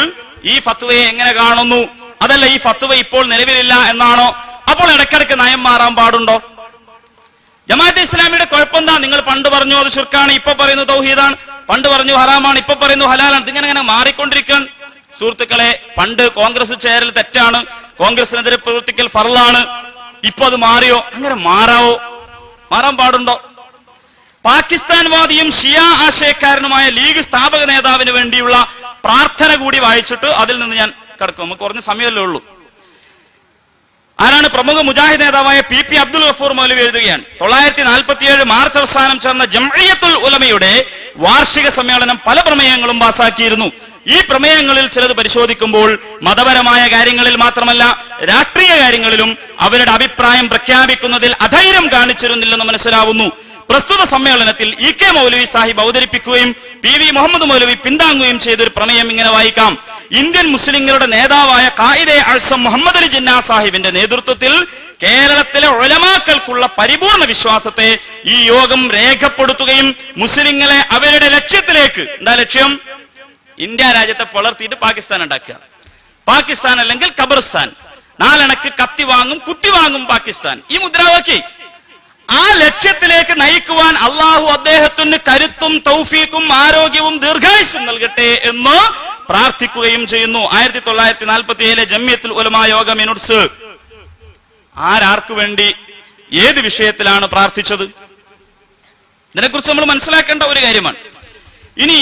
ഈ ഫത്വയെ എങ്ങനെ കാണുന്നു? അതല്ല, ഈ ഫത്വ ഇപ്പോൾ നിലവിലില്ല എന്നാണോ? അപ്പോൾ ഇടയ്ക്കിടയ്ക്ക് നയം മാറാൻ പാടുണ്ടോ? ജമാഅത്തെ ഇസ്ലാമിയുടെ കുഴപ്പമെന്താ? നിങ്ങൾ പണ്ട് പറഞ്ഞു അത് ശിർക്കാണ്, ഇപ്പൊ പറയുന്നു തൗഹീദാണ്, പണ്ട് പറഞ്ഞു ഹറാമാണ്, ഇപ്പൊ പറയുന്നു ഹലാലാണ്. ഇതിങ്ങനെ മാറിക്കൊണ്ടിരിക്കാൻ. സുഹൃത്തുക്കളെ, പണ്ട് കോൺഗ്രസ് ചേരൽ തെറ്റാണ്, കോൺഗ്രസിനെതിരെ പ്രവർത്തിക്കൽ ഫർളാണ്, ഇപ്പൊ അത് മാറിയോ? അങ്ങനെ മാറാവോ? മാറാൻ പാടുണ്ടോ? പാകിസ്ഥാൻ വാദിയും ഷിയ ആശയക്കാരനുമായ ലീഗ് സ്ഥാപക നേതാവിന് വേണ്ടിയുള്ള പ്രാർത്ഥന കൂടി വായിച്ചിട്ട് അതിൽ നിന്ന് ഞാൻ കടക്കും. നമുക്ക് കുറഞ്ഞ സമയമല്ലേ ഉള്ളൂ. ആരാണ്? പ്രമുഖ മുജാഹിദ് നേതാവായ PP അബ്ദുൽ ഗഫൂർ മൗലവി എഴുതുകയാണ്. 1947 മാർച്ച് അവസാനം ചേർന്ന ജംഇയ്യത്തുൽ ഉലമയുടെ വാർഷിക സമ്മേളനം പല പ്രമേയങ്ങളും പാസാക്കിയിരുന്നു. ഈ പ്രമേയങ്ങളിൽ ചിലത് പരിശോധിക്കുമ്പോൾ മതപരമായ കാര്യങ്ങളിൽ മാത്രമല്ല രാഷ്ട്രീയ കാര്യങ്ങളിലും അവരുടെ അഭിപ്രായം പ്രഖ്യാപിക്കുന്നതിൽ അധൈര്യം കാണിച്ചിരുന്നില്ലെന്ന് മനസ്സിലാവുന്നു. പ്രസ്തുത സമ്മേളനത്തിൽ ഇ കെ മൗലവി സാഹിബ് അവതരിപ്പിക്കുകയും പി വി മുഹമ്മദ് മൗലവി പിന്താങ്ങുകയും ചെയ്തൊരു പ്രമേയം ഇങ്ങനെ വായിക്കാം. ഇന്ത്യൻ മുസ്ലിങ്ങളുടെ നേതാവായ ഖായിദെ അഴ്സം മുഹമ്മദ് അലി ജിന്നാ സാഹിബിന്റെ നേതൃത്വത്തിൽ കേരളത്തിലെ ഉലമാക്കൾക്കുള്ള പരിപൂർണ വിശ്വാസത്തെ ഈ യോഗം രേഖപ്പെടുത്തുകയും മുസ്ലിങ്ങളെ അവരുടെ ലക്ഷ്യത്തിലേക്ക്, എന്താ ലക്ഷ്യം? ഇന്ത്യ രാജ്യത്തെ പുലർത്തിയിട്ട് പാകിസ്ഥാൻ ഉണ്ടാക്കുക. പാകിസ്ഥാൻ അല്ലെങ്കിൽ ഖബർസ്ഥാൻ, നാലണക്ക് കത്തി വാങ്ങും കുത്തി വാങ്ങും പാകിസ്ഥാൻ, ഈ മുദ്രാവാക്യം. ആ ലക്ഷ്യത്തിലേക്ക് നയിക്കുവാൻ അള്ളാഹു അദ്ദേഹത്തിന് കരുത്തും തൗഫീഖും ആരോഗ്യവും ദീർഘായുസ്സും നൽകട്ടെ എന്ന് പ്രാർത്ഥിക്കുകയും ചെയ്യുന്നു. 1947 ജമിയത്തുൽ ഉലമാ യോഗ മിനുട്സ് ആരാർക്കു വേണ്ടി ഏത് വിഷയത്തിലാണ് പ്രാർത്ഥിച്ചത്? ഇതിനെക്കുറിച്ച് നമ്മൾ മനസ്സിലാക്കേണ്ട ഒരു കാര്യമാണ്. ഇനി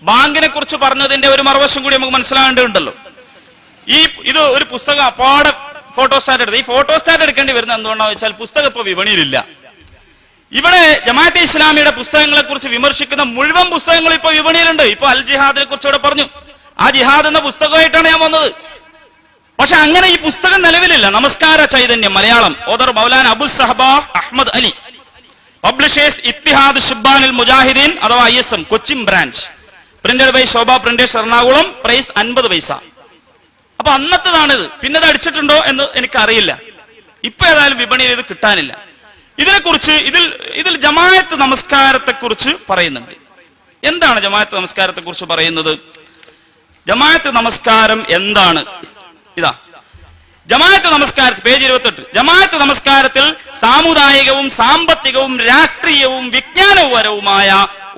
ബാങ്കിനെ കുറിച്ച് പറഞ്ഞതിന്റെ ഒരു മറുവശം കൂടി നമുക്ക് മനസ്സിലാകേണ്ടതുണ്ടല്ലോ. ഇത് ഒരു പുസ്തകം അപ്പാടെ ഫോട്ടോസ്റ്റാറ്റ് എടുത്ത്, ഈ ഫോട്ടോസ്റ്റാറ്റ് എടുക്കേണ്ടി വരുന്നത് എന്തുകൊണ്ടാണെന്ന് വെച്ചാൽ പുസ്തകം ഇപ്പൊ വിപണിയിലില്ല. ഇവിടെ ജമാഅത്തെ ഇസ്ലാമിയുടെ പുസ്തകങ്ങളെ കുറിച്ച് വിമർശിക്കുന്ന മുഴുവൻ പുസ്തകങ്ങളും ഇപ്പൊ വിപണിയിലുണ്ട്. ഇപ്പൊ അൽ ജിഹാദിനെ കുറിച്ച് ഇവിടെ പറഞ്ഞു, ആ ജിഹാദ് എന്ന പുസ്തകമായിട്ടാണ് ഞാൻ വന്നത്. പക്ഷെ അങ്ങനെ ഈ പുസ്തകം നിലവിലില്ല. നമസ്കാര ചൈതന്യം മലയാളം, ഓദർ മൗലാന അബു സഹബ അഹമ്മദ് അലി, പബ്ലിഷേഴ്സ് ഇത്തിഹാദ് ഷുബ്ബാനുൽ മുജാഹിദീൻ അഥവാ ISM Cochin branch, printed by Shobha printers Ernakulam, price 50 paisa. അപ്പൊ അന്നത്തേതാണിത്. പിന്നെ ഇത് അടിച്ചിട്ടുണ്ടോ എന്ന് എനിക്കറിയില്ല. ഇപ്പൊ ഏതായാലും വിപണിയിൽ ഇത് കിട്ടാനില്ല. ഇതിനെക്കുറിച്ച് ഇതിൽ ജമാഅത്ത് നമസ്കാരത്തെ കുറിച്ച് പറയുന്നുണ്ട്. എന്താണ് ജമാഅത്ത് നമസ്കാരത്തെ കുറിച്ച് പറയുന്നത്? ജമാഅത്ത് നമസ്കാരം എന്താണ്? ഇതാ ജമാഅത്ത് നമസ്കാരത്തിൽ പേജ് 28. ജമാഅത്ത് നമസ്കാരത്തിൽ സാമുദായികവും സാമ്പത്തികവും രാഷ്ട്രീയവും വിജ്ഞാനപരവുമായ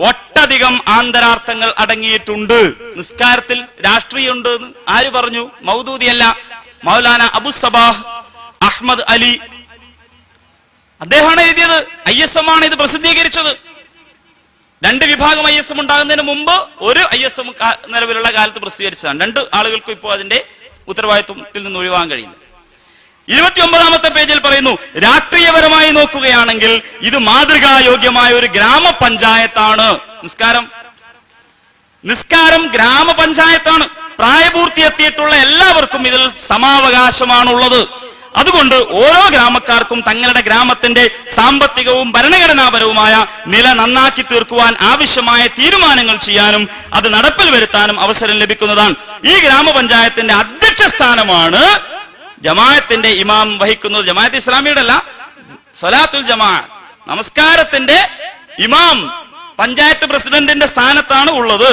ഒട്ടധികം ആന്തരാർത്ഥങ്ങൾ അടങ്ങിയിട്ടുണ്ട്. നിസ്കാരത്തിൽ രാഷ്ട്രീയമുണ്ട് എന്ന് ആര് പറഞ്ഞു? മൗദൂദിയല്ല, മൗലാന അബു സബാഹ് അഹമ്മദ് അലി അദ്ദേഹമാണ് എഴുതിയത്. ISM ആണ് ഇത് പ്രസിദ്ധീകരിച്ചത്. 2 വിഭാഗം ISM ഉണ്ടാകുന്നതിന് മുമ്പ് ഒരു ISM നിലവിലുള്ള കാലത്ത് പ്രസിദ്ധീകരിച്ചതാണ്. 2 ആളുകൾക്കും ഇപ്പോൾ അതിന്റെ ഉത്തരവാദിത്വത്തിൽ നിന്ന് ഒഴിവാൻ കഴിയില്ല. 29ാമത്തെ പേജിൽ പറയുന്നു, രാഷ്ട്രീയപരമായി നോക്കുകയാണെങ്കിൽ ഇത് മാതൃകായോഗ്യമായ ഒരു ഗ്രാമപഞ്ചായത്താണ്. നിസ്കാരം ഗ്രാമപഞ്ചായത്താണ്. പ്രായപൂർത്തിയെത്തിയിട്ടുള്ള എല്ലാവർക്കും ഇതിൽ സമാവകാശമാണുള്ളത്. അതുകൊണ്ട് ഓരോ ഗ്രാമക്കാർക്കും തങ്ങളുടെ ഗ്രാമത്തിന്റെ സാമ്പത്തികവും ഭരണഘടനാപരവുമായ നില നന്നാക്കി തീർക്കുവാൻ ആവശ്യമായ തീരുമാനങ്ങൾ ചെയ്യാനും അത് നടപ്പിൽ വരുത്താനും അവസരം ലഭിക്കുന്നതാണ്. ഈ ഗ്രാമപഞ്ചായത്തിന്റെ അധ്യക്ഷ സ്ഥാനമാണ് ജമാഅത്തിന്റെ ഇമാം വഹിക്കുന്നത്. ജമാഅത്ത് ഇസ്ലാമിയുടെ അല്ല, സ്വലാത്തുൽ ജമാഅത്ത് നമസ്കാരത്തിന്റെ ഇമാം പഞ്ചായത്ത് പ്രസിഡന്റിന്റെ സ്ഥാനത്താണ് ഉള്ളത്.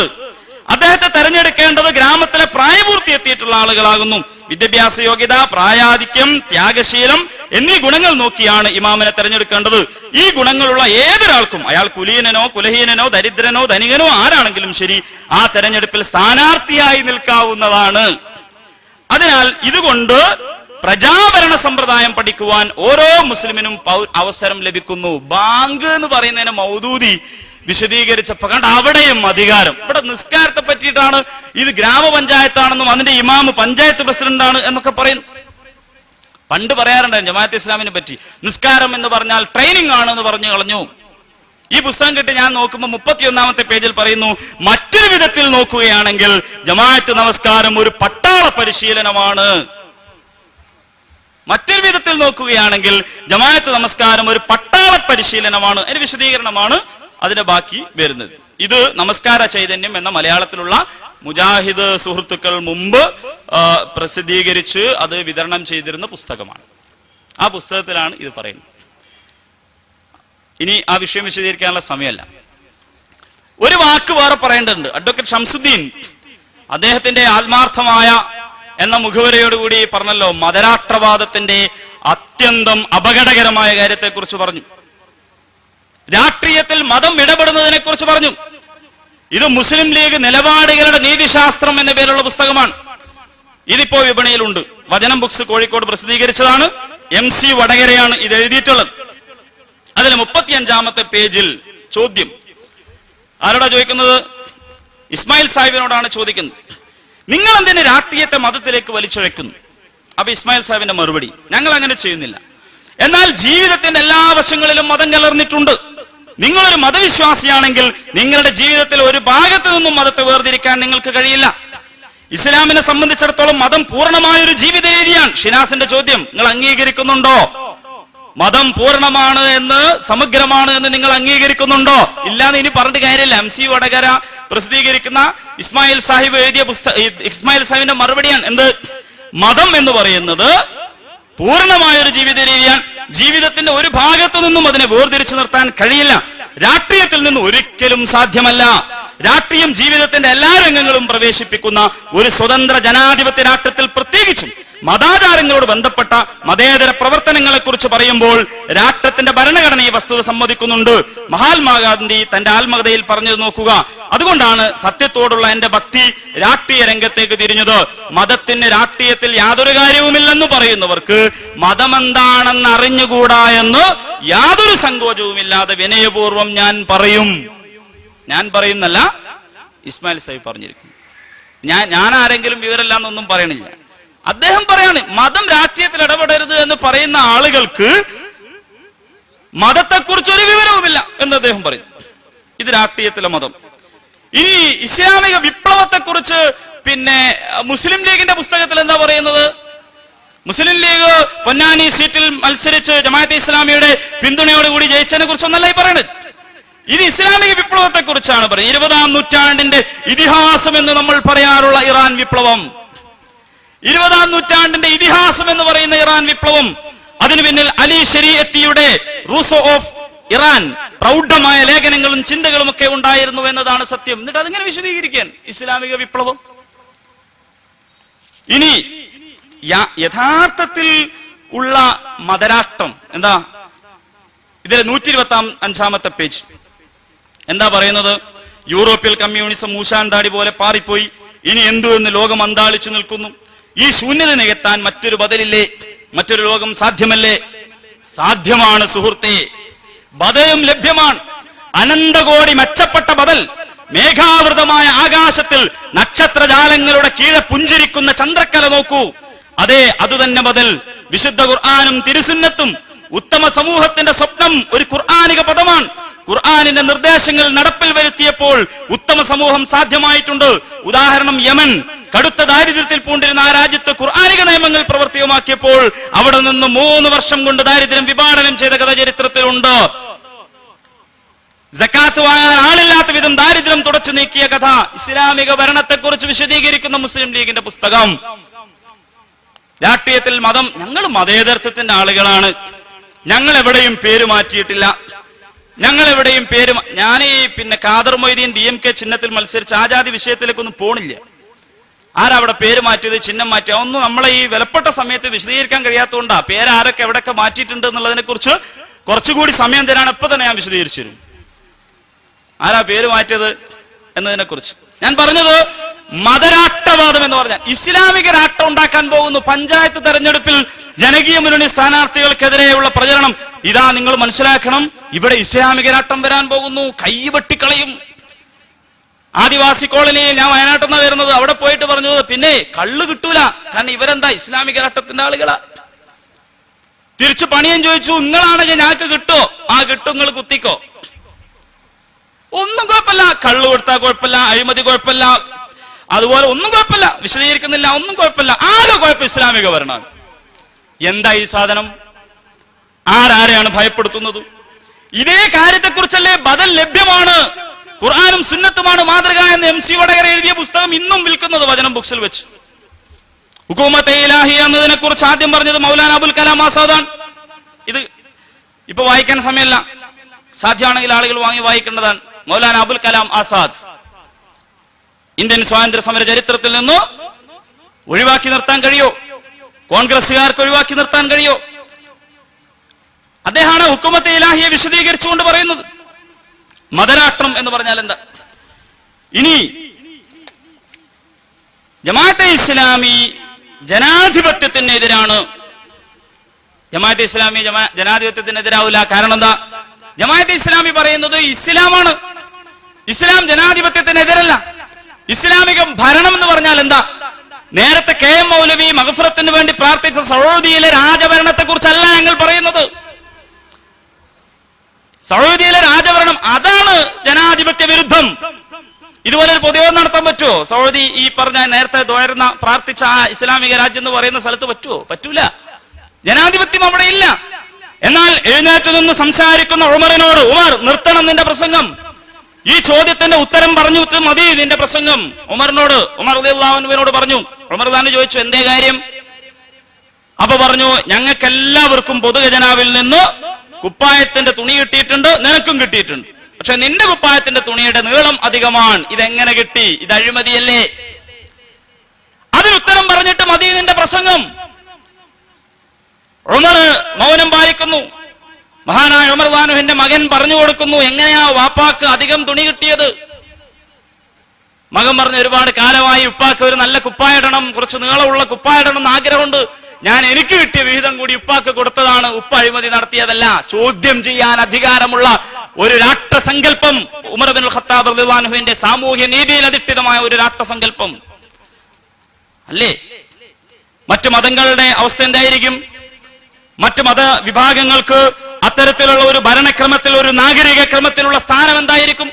അദ്ദേഹത്തെ തെരഞ്ഞെടുക്കേണ്ടത് ഗ്രാമത്തിലെ പ്രായപൂർത്തി എത്തിയിട്ടുള്ള ആളുകളാകുന്നു. വിദ്യാഭ്യാസ യോഗ്യത, പ്രായാധിക്യം, ത്യാഗശീലം എന്നീ ഗുണങ്ങൾ നോക്കിയാണ് ഇമാമിനെ തെരഞ്ഞെടുക്കേണ്ടത്. ഈ ഗുണങ്ങളുള്ള ഏതൊരാൾക്കും, അയാൾ കുലീനനോ കുലഹീനനോ ദരിദ്രനോ ധനികനോ ആരാണെങ്കിലും ശരി, ആ തെരഞ്ഞെടുപ്പിൽ സ്ഥാനാർത്ഥിയായി നിൽക്കാവുന്നതാണ്. അതിനാൽ ഇതുകൊണ്ട് പ്രജാഭരണ സമ്പ്രദായം പഠിക്കുവാൻ ഓരോ മുസ്ലിമിനും അവസരം ലഭിക്കുന്നു. ബാങ്ക് എന്ന് പറയുന്നതിന് മൗദൂദി വിശദീകരിച്ചപ്പോ കണ്ട അവിടെയും അധികാരം. ഇവിടെ നിസ്കാരത്തെ പറ്റിയിട്ടാണ് ഇത് ഗ്രാമപഞ്ചായത്താണെന്നും അതിന്റെ ഇമാമ് പഞ്ചായത്ത് പ്രസിഡന്റാണ് എന്നൊക്കെ പറയുന്നു. പണ്ട് പറയാറുണ്ടായിരുന്നു ജമാഅത്ത് ഇസ്ലാമിനെ പറ്റി, നിസ്കാരം എന്ന് പറഞ്ഞാൽ ട്രെയിനിങ് ആണെന്ന് പറഞ്ഞു കളഞ്ഞു. ഈ പുസ്തകം കിട്ടി ഞാൻ നോക്കുമ്പോൾ 31ാമത്തെ പേജിൽ പറയുന്നു, മറ്റൊരു വിധത്തിൽ നോക്കുകയാണെങ്കിൽ ജമാഅത്ത് നമസ്കാരം ഒരു പട്ടാള പരിശീലനമാണ്. മറ്റൊരു വിധത്തിൽ നോക്കുകയാണെങ്കിൽ ജമാഅത്ത് നമസ്കാരം ഒരു പട്ടാള പരിശീലനമാണ്. അതിന്റെ വിശദീകരണമാണ് അതിന്റെ ബാക്കി വരുന്നത്. ഇത് നമസ്കാര ചൈതന്യം എന്ന മലയാളത്തിലുള്ള മുജാഹിദ് സുഹൃത്തുക്കൾ മുമ്പ് പ്രസിദ്ധീകരിച്ച് അത് വിതരണം ചെയ്തിരുന്ന പുസ്തകമാണ്. ആ പുസ്തകത്തിലാണ് ഇത് പറയുന്നത്. ഇനി ആ വിഷയം വിശദീകരിക്കാനുള്ള സമയമല്ല. ഒരു വാക്ക് വേറെ പറയേണ്ടതുണ്ട്. അഡ്വക്കേറ്റ് ഷംസുദ്ദീൻ അദ്ദേഹത്തിന്റെ ആത്മാർത്ഥമായ എന്ന മുഖവരയോടുകൂടി പറഞ്ഞല്ലോ, മതരാഷ്ട്രവാദത്തിന്റെ അത്യന്തം അപകടകരമായ കാര്യത്തെക്കുറിച്ച് പറഞ്ഞു. രാഷ്ട്രീയത്തിൽ മതം ഇടപെടുന്നതിനെ കുറിച്ച് പറഞ്ഞു. ഇത് മുസ്ലിം ലീഗ് നിലപാടുകളുടെ നീതിശാസ്ത്രം എന്ന പേരുള്ള പുസ്തകമാണ്. ഇതിപ്പോ വിപണിയിലുണ്ട്. വചനം ബുക്സ് കോഴിക്കോട് പ്രസിദ്ധീകരിച്ചതാണ്. MC വടകരയാണ് ഇത് എഴുതിയിട്ടുള്ളത്. അതിൽ 35ാമത്തെ പേജിൽ ചോദ്യം ആരോടാ ചോദിക്കുന്നത്? ഇസ്മായിൽ സാഹിബിനോടാണ് ചോദിക്കുന്നത്. നിങ്ങൾ എന്തിന് രാഷ്ട്രീയത്തെ മതത്തിലേക്ക് വലിച്ചഴക്കുന്നു? അപ്പൊ ഇസ്മായിൽ സാഹിബിന്റെ മറുപടി, ഞങ്ങൾ അങ്ങനെ ചെയ്യുന്നില്ല. എന്നാൽ ജീവിതത്തിന്റെ എല്ലാ വശങ്ങളിലും മതം കലർന്നിട്ടുണ്ട്. നിങ്ങളൊരു മതവിശ്വാസിയാണെങ്കിൽ നിങ്ങളുടെ ജീവിതത്തിൽ ഒരു ഭാഗത്തു നിന്നും മതത്തെ വേർതിരിക്കാൻ നിങ്ങൾക്ക് കഴിയില്ല. ഇസ്ലാമിനെ സംബന്ധിച്ചിടത്തോളം മതം പൂർണ്ണമായൊരു ജീവിത രീതിയാണ്. ഷിനാസിന്റെ ചോദ്യം, നിങ്ങൾ അംഗീകരിക്കുന്നുണ്ടോ? മതം പൂർണ്ണമാണ് എന്ന്, സമഗ്രമാണ് എന്ന് നിങ്ങൾ അംഗീകരിക്കുന്നുണ്ടോ? ഇല്ലാന്ന് ഇനി പറഞ്ഞിട്ട് കാര്യമില്ല. MC വടകര പ്രസിദ്ധീകരിക്കുന്ന ഇസ്മായിൽ സാഹിബ് എഴുതിയ ഇസ്മായിൽ സാഹിബിന്റെ മറുപടിയാണ്. എന്ത്? മതം എന്ന് പറയുന്നത് പൂർണ്ണമായൊരു ജീവിത രീതിയാണ്. ജീവിതത്തിന്റെ ഒരു ഭാഗത്തു നിന്നും അതിനെ വേർതിരിച്ചു നിർത്താൻ കഴിയില്ല. രാഷ്ട്രീയത്തിൽ നിന്ന് ഒരിക്കലും സാധ്യമല്ല. രാഷ്ട്രീയം ജീവിതത്തിന്റെ എല്ലാ രംഗങ്ങളും പ്രവേശിപ്പിക്കുന്ന ഒരു സ്വതന്ത്ര ജനാധിപത്യ രാഷ്ട്രത്തിൽ പ്രത്യേകിച്ചും മതാചാരങ്ങളോട് ബന്ധപ്പെട്ട മതേതര പ്രവർത്തനങ്ങളെ കുറിച്ച് പറയുമ്പോൾ രാഷ്ട്രത്തിന്റെ ഭരണഘടന ഈ വസ്തുത സമ്മതിക്കുന്നുണ്ട്. മഹാത്മാഗാന്ധി തന്റെ ആത്മകഥയിൽ പറഞ്ഞത് നോക്കുക. അതുകൊണ്ടാണ് സത്യത്തോടുള്ള എന്റെ ഭക്തി രാഷ്ട്രീയ രംഗത്തേക്ക് തിരിഞ്ഞത്. മതത്തിന് രാഷ്ട്രീയത്തിൽ യാതൊരു കാര്യവുമില്ലെന്ന് പറയുന്നവർക്ക് മതമെന്താണെന്ന് അറിഞ്ഞുകൂടാ എന്ന് യാതൊരു സങ്കോചവുമില്ലാതെ വിനയപൂർവം ഞാൻ പറയുന്നല്ല, ഇസ്മായിൽ സാഹിബ് പറഞ്ഞിരിക്കുന്നു. ഞാൻ ആരെങ്കിലും വിവരമില്ലാന്നൊന്നും പറയണില്ല. അദ്ദേഹം പറയാണ്, മതം രാഷ്ട്രീയത്തിൽ ഇടപെടരുത് എന്ന് പറയുന്ന ആളുകൾക്ക് മതത്തെക്കുറിച്ച് ഒരു വിവരവുമില്ല എന്ന് അദ്ദേഹം പറയും. ഇത് രാഷ്ട്രീയത്തിലെ മതം. ഇനി ഇസ്ലാമിക വിപ്ലവത്തെക്കുറിച്ച് പിന്നെ മുസ്ലിം ലീഗിന്റെ പുസ്തകത്തിൽ എന്താ പറയുന്നത്? മുസ്ലിം ലീഗ് പൊന്നാനി സീറ്റിൽ മത്സരിച്ച് ജമാഅത്തെ ഇസ്ലാമിയുടെ പിന്തുണയോടുകൂടി ജയിച്ചതിനെ കുറിച്ചൊന്നല്ല ഈ പറയുന്നത്. ഇത് ഇസ്ലാമിക വിപ്ലവത്തെ കുറിച്ചാണ് പറയുന്നത്. 20-ാം നൂറ്റാണ്ടിന്റെ ഇതിഹാസം എന്ന് നമ്മൾ പറയാറുള്ള ഇറാൻ വിപ്ലവം, 20-ാം നൂറ്റാണ്ടിന്റെ ഇതിഹാസം എന്ന് പറയുന്ന ഇറാൻ വിപ്ലവം, അതിനു പിന്നിൽ അലി ശരീഅത്തിയുടെ റൂസോ ഓഫ് ഇറാൻ പ്രൗഢമായ ലേഖനങ്ങളും ചിന്തകളും ഒക്കെ ഉണ്ടായിരുന്നു എന്നതാണ് സത്യം. എന്നിട്ട് അതിങ്ങനെ വിശദീകരിക്കാൻ ഇസ്ലാമിക വിപ്ലവം. ഇനി യഥാർത്ഥത്തിൽ ഉള്ള മതരാഷ്ട്രം എന്താ? ഇതിലെ 125-ാമത്തെ പേജ് എന്താ പറയുന്നത്? യൂറോപ്യൻ കമ്മ്യൂണിസം മൂശാൻതാടി പോലെ പാറിപ്പോയി. ഇനി എന്തു എന്ന് ലോകം അന്താളിച്ചു നിൽക്കുന്നു. ഈ ശൂന്യത നികത്താൻ മറ്റൊരു ബദലില്ലേ? മറ്റൊരു ലോകം സാധ്യമല്ലേ? സാധ്യമാണ് സുഹൃത്തേ, ബദലും ലഭ്യമാണ്. അനന്തകോടി മെച്ചപ്പെട്ട ബദൽ. മേഘാവൃതമായ ആകാശത്തിൽ നക്ഷത്രജാലങ്ങളുടെ കീഴെ പുഞ്ചിരിക്കുന്ന ചന്ദ്രക്കല നോക്കൂ. അതെ, അതുതന്നെ ബദൽ. വിശുദ്ധ ഖുർആനും തിരുസുന്നത്തും ഉത്തമ സമൂഹത്തിന്റെ സ്വപ്നം ഒരു ഖുർആനിക പദമാണ്. ഖുർആനിന്റെ നിർദ്ദേശങ്ങൾ നടപ്പിൽ വരുത്തിയപ്പോൾ ഉത്തമ സമൂഹം സാധ്യമായിട്ടുണ്ട്. ഉദാഹരണം, യമൻ കടുത്ത ദാരിദ്ര്യത്തിൽ പൂണ്ടിരുന്ന ആ രാജ്യത്ത് ഖുർആനിക നിയമങ്ങൾ പ്രവർത്തികമാക്കിയപ്പോൾ അവിടെ നിന്ന് 3 വർഷം കൊണ്ട് ദാരിദ്ര്യം വിഭാടനം ചെയ്ത കഥ ചരിത്രത്തിലുണ്ട്. സക്കാത്ത് വാങ്ങാൻ ആളില്ലാത്ത വിധം ദാരിദ്ര്യം തുടച്ചു നീക്കിയ കഥ ഇസ്ലാമിക ഭരണത്തെക്കുറിച്ച് വിശദീകരിക്കുന്ന മുസ്ലിം ലീഗിന്റെ പുസ്തകം. രാഷ്ട്രീയത്തിൽ മതം, ഞങ്ങൾ മതേതരത്വത്തിന്റെ ആളുകളാണ്. ഞങ്ങൾ എവിടെയും പേര് മാറ്റിയിട്ടില്ല. ഞാൻ ഈ പിന്നെ ഖാദർ മൊയ്തീൻ DMK ചിഹ്നത്തിൽ മത്സരിച്ച ആജാതി വിഷയത്തിലേക്കൊന്നും പോണില്ല. ആരാ അവിടെ പേര് മാറ്റിയത്, ചിഹ്നം മാറ്റിയ ഒന്നും നമ്മളെ ഈ വിലപ്പെട്ട സമയത്ത് വിശദീകരിക്കാൻ കഴിയാത്തതുകൊണ്ടാ. പേര് ആരൊക്കെ എവിടെയൊക്കെ മാറ്റിയിട്ടുണ്ട് എന്നുള്ളതിനെ കുറിച്ച് കുറച്ചുകൂടി സമയം തരാണ്. ഇപ്പൊ തന്നെ ഞാൻ വിശദീകരിച്ചു തരും ആരാ പേര് മാറ്റിയത് എന്നതിനെ കുറിച്ച്. ഞാൻ പറഞ്ഞത് മതരാഷ്ട്രവാദം എന്ന് പറഞ്ഞാൽ ഇസ്ലാമിക രാഷ്ട്രം ഉണ്ടാക്കാൻ പോകുന്നു. പഞ്ചായത്ത് തെരഞ്ഞെടുപ്പിൽ ജനകീയ മുന്നണി സ്ഥാനാർത്ഥികൾക്കെതിരെയുള്ള പ്രചരണം ഇതാ, നിങ്ങൾ മനസ്സിലാക്കണം, ഇവിടെ ഇസ്ലാമിക രാഷ്ട്രം വരാൻ പോകുന്നു, കൈവെട്ടിക്കളയും. ആദിവാസി കോളനിയിൽ ഞാൻ വയനാട്ടിൽ നിന്നാണ് വരുന്നത്. അവിടെ പോയിട്ട് പറഞ്ഞത്, പിന്നെ കള്ള് കിട്ടൂല, കാരണം ഇവരെന്താ ഇസ്ലാമിക രാഷ്ട്രത്തിന്റെ ആളുകളാ. തിരിച്ചു പണിയും ചോദിച്ചു, നിങ്ങളാണെങ്കിൽ ഞങ്ങൾക്ക് കിട്ടോ? ആ കിട്ടും, നിങ്ങൾ കുത്തിക്കോ, ഒന്നും കുഴപ്പമില്ല. കള്ളു കൊടുത്താൽ കുഴപ്പമില്ല, അഴിമതി കുഴപ്പമില്ല, അതുപോലെ ഒന്നും കുഴപ്പമില്ല, വിശദീകരിക്കുന്നില്ല, ഒന്നും കുഴപ്പമില്ല. ആകെ കുഴപ്പം ഇസ്ലാമിക ഭരണം. എന്താ ഈ സാധനം? ആരാരെയാണ് ഭയപ്പെടുത്തുന്നത്? ഇതേ കാര്യത്തെക്കുറിച്ചല്ലേ ബദൽ ലഭ്യമാണ്, ഖുർആനും സുന്നത്തുമാണ് മാതൃക എന്ന് MC വടകര എഴുതിയ പുസ്തകം ഇന്നും വിൽക്കുന്നത് വചനം ബുക്സിൽ വെച്ച്. ഹുകൂമത്തെ ഇലാഹി എന്നതിനെ കുറിച്ച് ആദ്യം പറഞ്ഞത് മൗലാന അബുൽ കലാം ആസാദാണ്. ഇത് ഇപ്പൊ വായിക്കാൻ സമയമല്ല, സാധ്യമാണെങ്കിൽ ആളുകൾ വാങ്ങി വായിക്കേണ്ടതാണ്. മൗലാന അബുൽ കലാം ആസാദ് ഇന്ത്യൻ സ്വാതന്ത്ര്യ സമര ചരിത്രത്തിൽ നിന്ന് ഒഴിവാക്കി നിർത്താൻ കഴിയോ? കോൺഗ്രസുകാർക്ക് ഒഴിവാക്കി നിർത്താൻ കഴിയോ? അദ്ദേഹമാണ് ഹുക്കുമത്തെ ഇലാഹിയെ വിശദീകരിച്ചുകൊണ്ട് പറയുന്നത്. മതരാഷ്ട്രം എന്ന് പറഞ്ഞാൽ എന്താ? ഇനി ജമാഅത്തെ ഇസ്ലാമി ജനാധിപത്യത്തിനെതിരാണ്. ജമാഅത്തെ ഇസ്ലാമി ജനാധിപത്യത്തിനെതിരാവില്ല. കാരണം എന്താ? ജമാഅത്തെ ഇസ്ലാമി പറയുന്നത് ഇസ്ലാമാണ്. ഇസ്ലാം ജനാധിപത്യത്തിനെതിരല്ല. ഇസ്ലാമിക ഭരണം എന്ന് പറഞ്ഞാൽ എന്താ? നേരത്തെ KM മൗലവി മഗ്ഫിറത്തിന് വേണ്ടി പ്രാർത്ഥിച്ച സൗദിയിലെ രാജഭരണത്തെ കുറിച്ചല്ല ഞങ്ങൾ പറയുന്നത്. സൗദിയിലെ രാജഭരണം വിരുദ്ധം. ഇതുപോലെ ഒരു പൊതുയോഗം നടത്താൻ പറ്റുമോ? സൗദി ഈ പറഞ്ഞ നേരത്തെ ദ്വയർന്ന പ്രാർത്ഥിച്ച ആ ഇസ്ലാമിക രാജ്യം എന്ന് പറയുന്ന സ്ഥലത്ത് പറ്റുമോ? പറ്റൂല. ജനാധിപത്യം അവിടെ ഇല്ല. എന്നാൽ എഴുന്നേറ്റ് നിന്ന് സംസാരിക്കുന്ന ഉമറിനോട്, ഉമർ നിർത്തണം നിന്റെ പ്രസംഗം, ഈ ചോദ്യത്തിന്റെ ഉത്തരം പറഞ്ഞു മതി നിന്റെ പ്രസംഗം. ഉമർ റളിയല്ലാഹു അൻഹുവിനോട് പറഞ്ഞു. ഉമർ തന്നെ ചോദിച്ചു, എന്തേ കാര്യം? അപ്പൊ പറഞ്ഞു, ഞങ്ങൾക്കെല്ലാവർക്കും പൊതുഖജനാവിൽ നിന്ന് കുപ്പായത്തിന്റെ തുണി കിട്ടിയിട്ടുണ്ട്, നിനക്കും കിട്ടിയിട്ടുണ്ട്. പക്ഷെ നിന്റെ കുപ്പായത്തിന്റെ തുണിയുടെ നീളം അധികമാണ്. ഇതെങ്ങനെ കിട്ടി? ഇത് അഴിമതിയല്ലേ? അതിനുത്തരം പറഞ്ഞിട്ട് മതി നിന്റെ പ്രസംഗം. ഉമർ മൗനം പാലിക്കുന്നു. മഹാനായ ഉമർ റളിയല്ലാഹു അൻഹുവിന്റെ മകൻ പറഞ്ഞു കൊടുക്കുന്നു, എങ്ങനെയാ വാപ്പാക്ക് അധികം തുണി കിട്ടിയത്? മകൻ പറഞ്ഞു, ഒരുപാട് കാലമായി ഉപ്പാക്ക് ഒരു നല്ല കുപ്പായിടണം, കുറച്ച് നീളമുള്ള കുപ്പായിടണം എന്ന് ആഗ്രഹമുണ്ട്. ഞാൻ എനിക്ക് കിട്ടിയ വിഹിതം കൂടി ഉപ്പാക്ക് കൊടുത്തതാണ്. ഉപ്പ അഴിമതി നടത്തിയതല്ല. ചോദ്യം ചെയ്യാൻ അധികാരമുള്ള ഒരു രാഷ്ട്രസങ്കല്പം ഉമർ ഇബ്നുൽ ഖത്താബ് റളിയല്ലാഹു അൻഹുവിന്റെ സാമൂഹ്യ നീതിയിൽ അധിഷ്ഠിതമായ ഒരു രാഷ്ട്രസങ്കല്പം അല്ലേ? മറ്റു മതങ്ങളുടെ അവസ്ഥ എന്തായിരിക്കും? മറ്റു മത വിഭാഗങ്ങൾക്ക് അത്തരത്തിലുള്ള ഒരു ഭരണക്രമത്തിൽ, ഒരു നാഗരിക ക്രമത്തിലുള്ള സ്ഥാനം എന്തായിരിക്കും?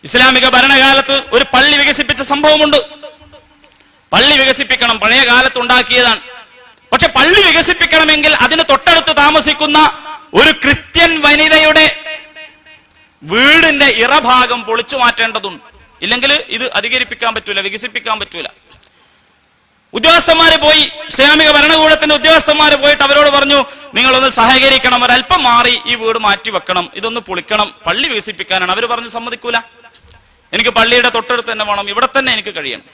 ഇസ്ലാമിക ഭരണകാലത്ത് ഒരു പള്ളി വികസിപ്പിച്ച സംഭവമുണ്ട്. പള്ളി വികസിപ്പിക്കണം, പഴയ കാലത്ത് ഉണ്ടാക്കിയതാണ്. പക്ഷെ പള്ളി വികസിപ്പിക്കണമെങ്കിൽ അതിന് തൊട്ടടുത്ത് താമസിക്കുന്ന ഒരു ക്രിസ്ത്യൻ വനിതയുടെ വീടിന്റെ ഇറഭാഗം പൊളിച്ചു മാറ്റേണ്ടതുണ്ട്. ഇല്ലെങ്കിൽ ഇത് അധികരിപ്പിക്കാൻ പറ്റൂല, വികസിപ്പിക്കാൻ പറ്റൂല. ഉദ്യോഗസ്ഥന്മാരെ പോയി, ഇസ്ലാമിക ഭരണകൂടത്തിന്റെ ഉദ്യോഗസ്ഥന്മാരെ പോയിട്ട് അവരോട് പറഞ്ഞു, നിങ്ങളൊന്ന് സഹകരിക്കണം, ഒരല്പം മാറി ഈ വീട് മാറ്റി വെക്കണം, ഇതൊന്ന് പൊളിക്കണം, പള്ളി വികസിപ്പിക്കാനാണ്. അവർ പറഞ്ഞു, സമ്മതിക്കൂല, എനിക്ക് പള്ളിയുടെ തൊട്ടടുത്ത് തന്നെ വേണം, ഇവിടെ തന്നെ എനിക്ക് കഴിയണം.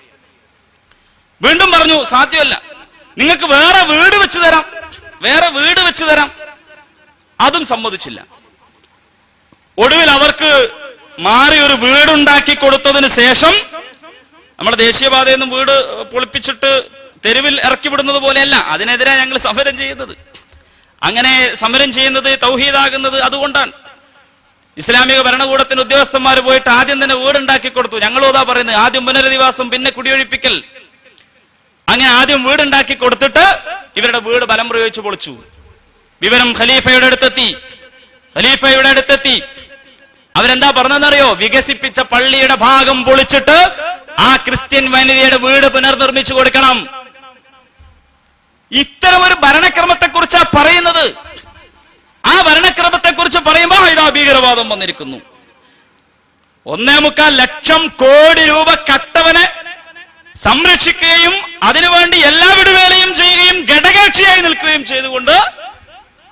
വീണ്ടും പറഞ്ഞു, സാധ്യമല്ല, നിങ്ങൾക്ക് വേറെ വീട് വെച്ച് തരാം. അതും സമ്മതിച്ചില്ല. ഒടുവിൽ അവർക്ക് മാറി ഒരു വീടുണ്ടാക്കി കൊടുത്തതിന് ശേഷം, നമ്മുടെ ദേശീയപാതയിൽ നിന്നും വീട് പൊളിപ്പിച്ചിട്ട് തെരുവിൽ ഇറക്കി വിടുന്നത് പോലെയല്ല, അതിനെതിരെ ഞങ്ങൾ സമരം ചെയ്യുന്നത്. അങ്ങനെ സമരം ചെയ്യുന്നത് തൗഹീദാകുന്നത് അതുകൊണ്ടാണ്. ഇസ്ലാമിക ഭരണകൂടത്തിന് ഉദ്യോഗസ്ഥന്മാർ പോയിട്ട് ആദ്യം തന്നെ വീടുണ്ടാക്കി കൊടുത്തു. ഞങ്ങളും അതാ പറയുന്നത്, ആദ്യം പുനരധിവാസം, പിന്നെ കുടിയൊഴിപ്പിക്കൽ. അങ്ങനെ ആദ്യം വീടുണ്ടാക്കി കൊടുത്തിട്ട് ഇവരുടെ വീട് ബലം പ്രയോഗിച്ച് പൊളിച്ചു. വിവരം ഖലീഫയുടെ അടുത്തെത്തി. അവരെന്താ പറഞ്ഞതെന്നറിയോ? വികസിപ്പിച്ച പള്ളിയുടെ ഭാഗം പൊളിച്ചിട്ട് ആ ക്രിസ്ത്യൻ വനിതയുടെ വീട് പുനർനിർമ്മിച്ചു കൊടുക്കണം. ഇത്തരം ഒരു ഭരണക്രമത്തെ കുറിച്ചാ പറയുന്നത്. ആ ഭരണക്രമത്തെ കുറിച്ച് പറയുമ്പോൾ ഇതാ ഭീകരവാദം വന്നിരിക്കുന്നു. 1.25 ലക്ഷം കോടി രൂപ കട്ടവനെ സംരക്ഷിക്കുകയും അതിനുവേണ്ടി എല്ലാ വിടുവേലയും ചെയ്യുകയും ഘടകകക്ഷിയായി നിൽക്കുകയും ചെയ്തുകൊണ്ട്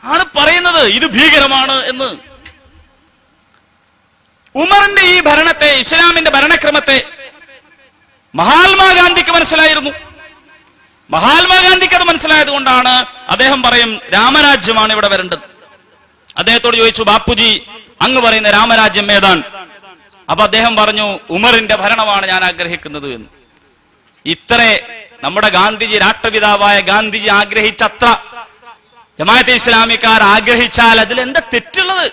ആണ് പറയുന്നത് ഇത് ഭീകരമാണ് എന്ന്. ഉമറിന്റെ ഈ ഭരണത്തെ, ഇസ്ലാമിന്റെ ഭരണക്രമത്തെ മഹാത്മാഗാന്ധിക്ക് മനസ്സിലായിരുന്നു. മഹാത്മാഗാന്ധിക്ക് അത് മനസ്സിലായത് കൊണ്ടാണ് അദ്ദേഹം പറയും, രാമരാജ്യമാണ് ഇവിടെ വരേണ്ടത്. അദ്ദേഹത്തോട് ചോദിച്ചു, ബാപ്പുജി അങ്ങ് പറയുന്ന രാമരാജ്യം ഏതാണ്? അപ്പൊ അദ്ദേഹം പറഞ്ഞു, ഉമറിന്റെ ഭരണമാണ് ഞാൻ ആഗ്രഹിക്കുന്നത് എന്ന്. ഇത്രേ നമ്മുടെ ഗാന്ധിജി, രാഷ്ട്രപിതാവായ ഗാന്ധിജി ആഗ്രഹിച്ചത്ര ജമാഅത്തെ ഇസ്ലാമിക്കാർ ആഗ്രഹിച്ചാൽ അതിലെന്താ തെറ്റുള്ളത്?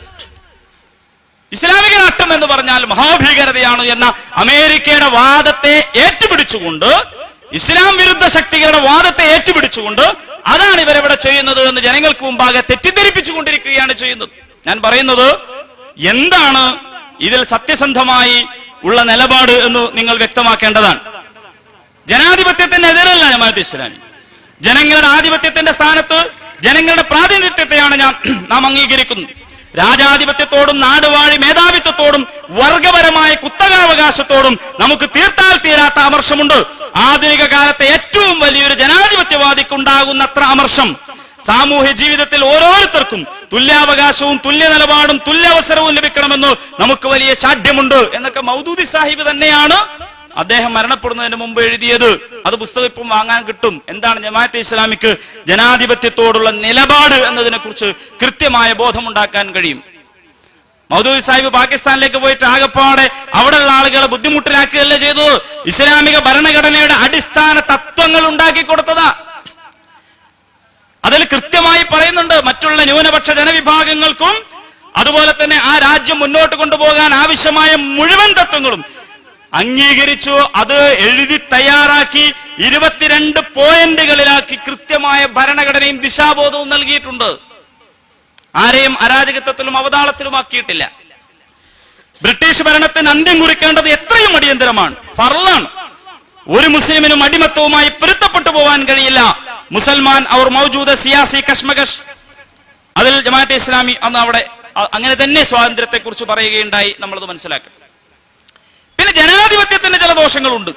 ഇസ്ലാമിക രാഷ്ട്രം എന്ന് പറഞ്ഞാൽ മഹാഭീകരതയാണ് എന്ന അമേരിക്കയുടെ വാദത്തെ ഏറ്റുപിടിച്ചുകൊണ്ട്, ഇസ്ലാം വിരുദ്ധ ശക്തികളുടെ വാദത്തെ ഏറ്റുപിടിച്ചുകൊണ്ട് അതാണ് ഇവരെവിടെ ചെയ്യുന്നത് എന്ന് ജനങ്ങൾക്ക് മുമ്പാകെ തെറ്റിദ്ധരിപ്പിച്ചുകൊണ്ടിരിക്കുകയാണ് ചെയ്യുന്നത്. ഞാൻ പറയുന്നത്, എന്താണ് ഇതിൽ സത്യസന്ധമായി ഉള്ള നിലപാട് എന്ന് നിങ്ങൾ വ്യക്തമാക്കേണ്ടതാണ്. ജനാധിപത്യത്തിനെതിരല്ല ജമാഅത്തെ ഇസ്ലാമി. ജനങ്ങളുടെ ആധിപത്യത്തിന്റെ സ്ഥാനത്ത് ജനങ്ങളുടെ പ്രാതിനിധ്യത്തെയാണ് നാം അംഗീകരിക്കുന്നത്. രാജാധിപത്യത്തോടും നാടുവാഴി മേധാവിത്വത്തോടും വർഗപരമായ കുത്തകാവകാശത്തോടും നമുക്ക് തീർത്താൽ തീരാത്ത അമർഷമുണ്ട്. ആധുനിക കാലത്തെ ഏറ്റവും വലിയൊരു ജനാധിപത്യവാദിക്കുണ്ടാകുന്നത്ര അമർഷം സാമൂഹ്യ ജീവിതത്തിൽ ഓരോരുത്തർക്കും തുല്യാവകാശവും തുല്യ നിലപാടും തുല്യാവസരവും ലഭിക്കണമെന്ന് നമുക്ക് വലിയ ശാഠ്യമുണ്ട് എന്നൊക്കെ മൗദൂദി സാഹിബ് തന്നെയാണ് അദ്ദേഹം മരണപ്പെടുന്നതിന് മുമ്പ് എഴുതിയത്. അത് പുസ്തകം ഇപ്പം വാങ്ങാൻ കിട്ടും. എന്താണ് ജമാഅത്തെ ഇസ്ലാമിക്ക് ജനാധിപത്യത്തോടുള്ള നിലപാട് എന്നതിനെ കുറിച്ച് കൃത്യമായ ബോധമുണ്ടാക്കാൻ കഴിയും. മൗദൂദി സാഹിബ് പാകിസ്ഥാനിലേക്ക് പോയിട്ട് ആകപ്പാടെ അവിടെയുള്ള ആളുകളെ ബുദ്ധിമുട്ടിലാക്കുകയല്ലേ ചെയ്തത്, ഇസ്ലാമിക ഭരണഘടനയുടെ അടിസ്ഥാന തത്വങ്ങൾ ഉണ്ടാക്കി കൊടുത്തതാ. അതിൽ കൃത്യമായി പറയുന്നുണ്ട്, മറ്റുള്ള ന്യൂനപക്ഷ ജനവിഭാഗങ്ങൾക്കും അതുപോലെ തന്നെ ആ രാജ്യം മുന്നോട്ട് കൊണ്ടുപോകാൻ ആവശ്യമായ മുഴുവൻ തത്വങ്ങളും അംഗീകരിച്ചു. അത് എഴുതി തയ്യാറാക്കി 22 പോയിന്റുകളിലാക്കി കൃത്യമായ ഭരണഘടനയും ദിശാബോധവും നൽകിയിട്ടുണ്ട്. ആരെയും അരാജകത്വത്തിലും അവതാളത്തിലും ആക്കിയിട്ടില്ല. ബ്രിട്ടീഷ് ഭരണത്തിന് അന്ത്യം കുറിക്കേണ്ടത് എത്രയും അടിയന്തരമാണ്, ഫർളാണ്. ഒരു മുസ്ലിമിനും അടിമത്തവുമായി പൊരുത്തപ്പെട്ടു പോകാൻ കഴിയില്ല. മുസൽമാൻ ഔർ മൗജൂദ സിയാസി കശ്മകഷ്, അതിൽ ജമാഅത്തെ ഇസ്ലാമി അന്ന് അവിടെ അങ്ങനെ തന്നെ സ്വാതന്ത്ര്യത്തെ കുറിച്ച് പറയുകയുണ്ടായി. നമ്മളത് മനസ്സിലാക്കണം. പിന്നെ ജനാധിപത്യത്തിന്റെ ചില ദോഷങ്ങളുണ്ട്.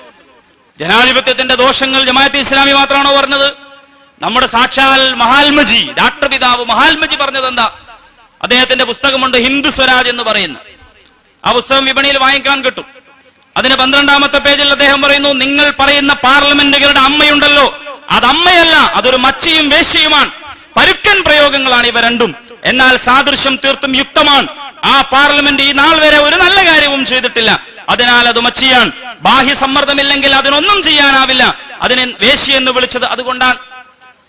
ജനാധിപത്യത്തിന്റെ ദോഷങ്ങൾ ജമാഅത്തെ ഇസ്ലാമി മാത്രമാണോ പറഞ്ഞത്? നമ്മുടെ സാക്ഷാൽ മഹാത്മജി, രാഷ്ട്രപിതാവ് മഹാത്മജി പറഞ്ഞത് എന്താ? അദ്ദേഹത്തിന്റെ പുസ്തകമുണ്ട് ഹിന്ദു സ്വരാജ് എന്ന് പറയുന്നു. ആ പുസ്തകം വിപണിയിൽ വാങ്ങിക്കാൻ കിട്ടും. അതിന് 12ാമത്തെ പേജിൽ അദ്ദേഹം പറയുന്നു, നിങ്ങൾ പറയുന്ന പാർലമെന്റുകളുടെ അമ്മയുണ്ടല്ലോ, അത് അമ്മയല്ല, അതൊരു മച്ചിയും വേശ്യയുമാണ്. പരുക്കൻ പ്രയോഗങ്ങളാണ് ഇവ രണ്ടും. എന്നാൽ സാദൃശ്യം തീർത്തും യുക്തമാണ്. ആ പാർലമെന്റ് ഈ നാൾ വരെ ഒരു നല്ല കാര്യവും ചെയ്തിട്ടില്ല. അതിനാൽ അത് മച്ചിയാണ്. ബാഹ്യ സമ്മർദ്ദമില്ലെങ്കിൽ അതിനൊന്നും ചെയ്യാനാവില്ല. അതിനെ വേശ്യ എന്ന് വിളിച്ചത് അതുകൊണ്ടാണ്.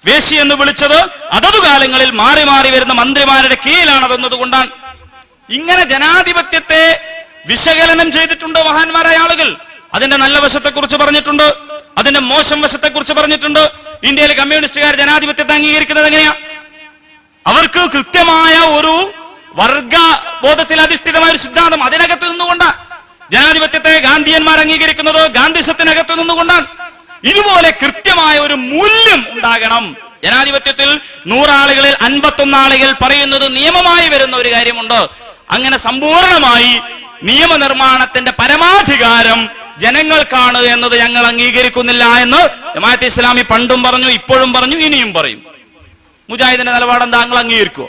വേശ്യ എന്ന് വിളിച്ചത് അതതു കാലങ്ങളിൽ മാറി മാറി വരുന്ന മന്ത്രിമാരുടെ കീഴിലാണതെന്നതുകൊണ്ടാണ്. ഇങ്ങനെ ജനാധിപത്യത്തെ വിശകലനം ചെയ്തിട്ടുണ്ട് മഹാന്മാരായ ആളുകൾ. അതിന്റെ നല്ല വശത്തെക്കുറിച്ച് പറഞ്ഞിട്ടുണ്ട്, അതിന്റെ മോശം വശത്തെക്കുറിച്ച് പറഞ്ഞിട്ടുണ്ട്. ഇന്ത്യയിലെ കമ്മ്യൂണിസ്റ്റുകാർ ജനാധിപത്യത്തെ അംഗീകരിക്കുന്നത് എങ്ങനെയാ? അവർക്ക് കൃത്യമായ ഒരു വർഗ ബോധത്തിൽ അധിഷ്ഠിതമായ ഒരു സിദ്ധാന്തം അതിനകത്ത് നിന്നുകൊണ്ടാണ്. ജനാധിപത്യത്തെ ഗാന്ധിയന്മാർ അംഗീകരിക്കുന്നത് ഗാന്ധിസത്തിനകത്ത് നിന്നുകൊണ്ടാണ്. ഇതുപോലെ കൃത്യമായ ഒരു മൂല്യം ഉണ്ടാകണം. ജനാധിപത്യത്തിൽ 100 ആളുകളിൽ 51 ആളുകൾ പറയുന്നത് നിയമമായി വരുന്ന ഒരു കാര്യമുണ്ട്. അങ്ങനെ സമ്പൂർണമായി നിയമനിർമ്മാണത്തിന്റെ പരമാധികാരം ജനങ്ങൾക്കാണ് എന്നത് ഞങ്ങൾ അംഗീകരിക്കുന്നില്ല എന്ന് ജമാഅത്തെ ഇസ്ലാമി പണ്ടും പറഞ്ഞു, ഇപ്പോഴും പറഞ്ഞു, ഇനിയും പറയും. മുജാഹിദിന്റെ നിലപാടെന്താ? ഞങ്ങൾ അംഗീകരിക്കുമോ?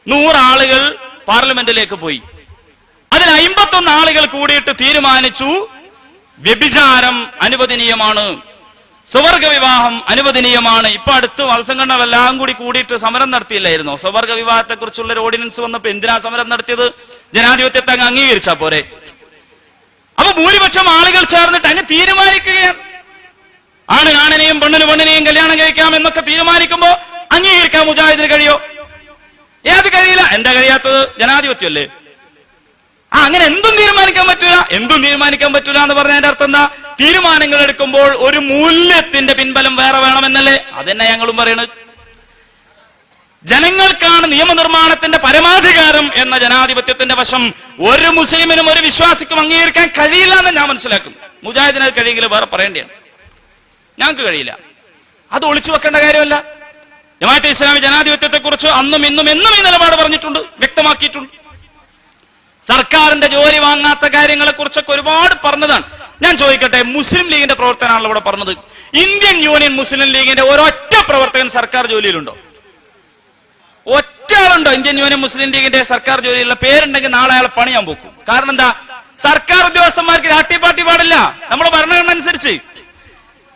100 ആളുകൾ പാർലമെന്റിലേക്ക് പോയി. അതിൽ 51 ആളുകൾ കൂടിയിട്ട് തീരുമാനിച്ചു വ്യഭിചാരം അനുവദനീയമാണ്, സ്വവർഗ വിവാഹം അനുവദനീയമാണ്. ഇപ്പൊ അടുത്ത് മതസംഘടനകളെല്ലാം കൂടിയിട്ട് സമരം നടത്തിയില്ലായിരുന്നോ? സ്വവർഗ വിവാഹത്തെ കുറിച്ചുള്ള ഒരു ഓർഡിനൻസ് വന്നപ്പോ എന്തിനാ സമരം നടത്തിയത്? ജനാധിപത്യത്തെ അങ്ങ് അംഗീകരിച്ചാ പോരെ? അപ്പൊ ഭൂരിപക്ഷം ആളുകൾ ചേർന്നിട്ട് അങ്ങ് തീരുമാനിക്കുകയാണ്. ആണിനെയും പെണ്ണിനെയും കല്യാണം കഴിക്കാം എന്നൊക്കെ തീരുമാനിക്കുമ്പോ അംഗീകരിക്കാൻ മുജാഹിദിന് കഴിയോ? ഏത് കഴിയില്ല. എന്താ കഴിയാത്തത്? ജനാധിപത്യമല്ലേ. അങ്ങനെ എന്തും തീരുമാനിക്കാൻ പറ്റൂല. എന്തും തീരുമാനിക്കാൻ പറ്റൂല എന്ന് പറഞ്ഞതിന്റെ അർത്ഥം എന്താ? തീരുമാനങ്ങൾ എടുക്കുമ്പോൾ ഒരു മൂല്യത്തിന്റെ പിൻബലം വേറെ വേണമെന്നല്ലേ? അതന്നെ ഞങ്ങളും പറയുന്നത്. ജനങ്ങൾക്കാണ് നിയമനിർമ്മാണത്തിന്റെ പരമാധികാരം എന്ന ജനാധിപത്യത്തിന്റെ വശം ഒരു മുസ്ലിമിനും ഒരു വിശ്വാസിക്കും അംഗീകരിക്കാൻ കഴിയില്ല എന്ന് ഞാൻ മനസ്സിലാക്കും. മുജാഹിദിന് അത് കഴിയെങ്കിൽ വേറെ പറയേണ്ടതാണ്. ഞങ്ങൾക്ക് കഴിയില്ല. അത് ഒളിച്ചു വെക്കേണ്ട കാര്യമല്ല. ജമാഅത്തെ ഇസ്ലാമി ജനാധിപത്യത്തെ കുറിച്ച് അന്നും ഇന്നും എന്നും ഈ നിലപാട് പറഞ്ഞിട്ടുണ്ട്, വ്യക്തമാക്കിയിട്ടുണ്ട്. സർക്കാരിന്റെ ജോലി വാങ്ങാത്ത കാര്യങ്ങളെ കുറിച്ചൊക്കെ ഒരുപാട് പറഞ്ഞതാണ്. ഞാൻ ചോദിക്കട്ടെ, മുസ്ലിം ലീഗിന്റെ പ്രവർത്തനമാണല്ലോ ഇവിടെ പറഞ്ഞത്. ഇന്ത്യൻ യൂണിയൻ മുസ്ലിം ലീഗിന്റെ ഒരൊറ്റ പ്രവർത്തകൻ സർക്കാർ ജോലിയിലുണ്ടോ? ഒറ്റ ആളുണ്ടോ ഇന്ത്യൻ യൂണിയൻ മുസ്ലിം ലീഗിന്റെ സർക്കാർ ജോലിയിലുള്ള? പേരുണ്ടെങ്കിൽ നാളെ അയാളെ പണിയാൻ പോക്കും. കാരണം എന്താ? സർക്കാർ ഉദ്യോഗസ്ഥന്മാർക്ക് രാഷ്ട്രീയ പാർട്ടി പാടില്ല. നമ്മുടെ ഭരണഘടന അനുസരിച്ച്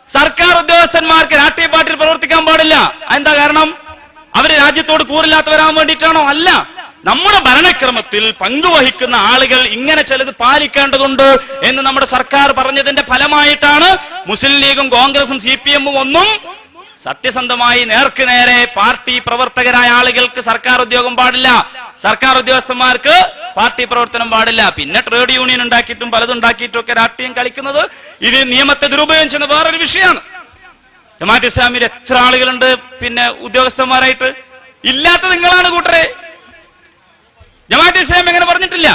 സർക്കാർ ഉദ്യോഗസ്ഥന്മാർക്ക് രാഷ്ട്രീയ പാർട്ടിയിൽ പ്രവർത്തിക്കാൻ പാടില്ല. എന്താ കാരണം? അവര് രാജ്യത്തോട് കൂറില്ലാത്തവരാൻ വേണ്ടിയിട്ടാണോ? അല്ല. നമ്മുടെ ഭരണക്രമത്തിൽ പങ്കുവഹിക്കുന്ന ആളുകൾ ഇങ്ങനെ ചിലത് പാലിക്കേണ്ടതുണ്ട് എന്ന് നമ്മുടെ സർക്കാർ പറഞ്ഞതിന്റെ ഫലമായിട്ടാണ് മുസ്ലിം ലീഗും കോൺഗ്രസും CPM-ഉം ഒന്നും സത്യസന്ധമായി നേർക്ക് നേരെ പാർട്ടി പ്രവർത്തകരായ ആളുകൾക്ക് സർക്കാർ ഉദ്യോഗം പാടില്ല, സർക്കാർ ഉദ്യോഗസ്ഥന്മാർക്ക് പാർട്ടി പ്രവർത്തനം പാടില്ല. പിന്നെ ട്രേഡ് യൂണിയൻ ഉണ്ടാക്കിയിട്ടും പലതും ഉണ്ടാക്കിയിട്ടും ഒക്കെ രാഷ്ട്രീയം കളിക്കുന്നത് ഇത് നിയമത്തെ ദുരുപയോഗം ചെയ്യുന്ന വേറൊരു വിഷയമാണ്. ജമാഅത്തെ ഇസ്ലാമിയിൽ എത്ര ആളുകളുണ്ട് പിന്നെ ഉദ്യോഗസ്ഥന്മാരായിട്ട്? ഇല്ലാത്തത് നിങ്ങളാണ് കൂട്ടരെ. ജമാഅത്തെ ഇസ്ലാമി എങ്ങനെ പറഞ്ഞിട്ടില്ല?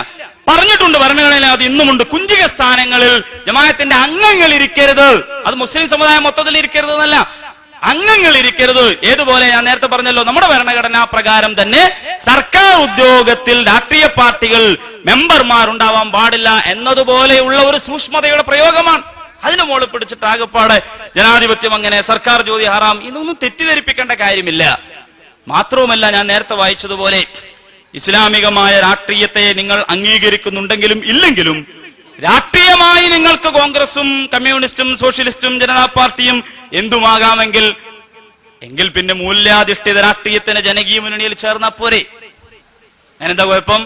പറഞ്ഞിട്ടുണ്ട് ഭരണഘടനയിൽ. അത് ഇന്നുമുണ്ട്. കുഞ്ചിക സ്ഥാനങ്ങളിൽ ജമാഅത്തിന്റെ അംഗങ്ങൾ ഇരിക്കരുത്. അത് മുസ്ലിം സമുദായം മൊത്തത്തിൽ ഇരിക്കരുത് എന്നല്ല, അംഗങ്ങൾ ഇരിക്കരുത്. ഏതുപോലെ ഞാൻ നേരത്തെ പറഞ്ഞല്ലോ, നമ്മുടെ ഭരണഘടനാ പ്രകാരം തന്നെ സർക്കാർ ഉദ്യോഗത്തിൽ രാഷ്ട്രീയ പാർട്ടികൾ മെമ്പർമാർ ഉണ്ടാവാൻ പാടില്ല എന്നതുപോലെയുള്ള ഒരു സൂക്ഷ്മതയുടെ പ്രയോഗമാണ്. അതിന് മുകളിൽ പിടിച്ചിട്ട് ആകെപ്പാടെ ജനാധിപത്യം അങ്ങനെ, സർക്കാർ ജോലി ഹറാം, ഇതൊന്നും തെറ്റിദ്ധരിപ്പിക്കേണ്ട കാര്യമില്ല. മാത്രവുമല്ല, ഞാൻ നേരത്തെ വായിച്ചതുപോലെ ഇസ്ലാമികമായ രാഷ്ട്രീയത്തെ നിങ്ങൾ അംഗീകരിക്കുന്നുണ്ടെങ്കിലും ഇല്ലെങ്കിലും രാഷ്ട്രീയമായി നിങ്ങൾക്ക് കോൺഗ്രസും കമ്മ്യൂണിസ്റ്റും സോഷ്യലിസ്റ്റും ജനതാ പാർട്ടിയും എന്തുമാകാമെങ്കിൽ എങ്കിൽ പിന്നെ മൂല്യാധിഷ്ഠിത രാഷ്ട്രീയത്തിന് ജനകീയ മുന്നണിയിൽ ചേർന്നാൽ പോരെ? അതിനെന്താ കുഴപ്പം?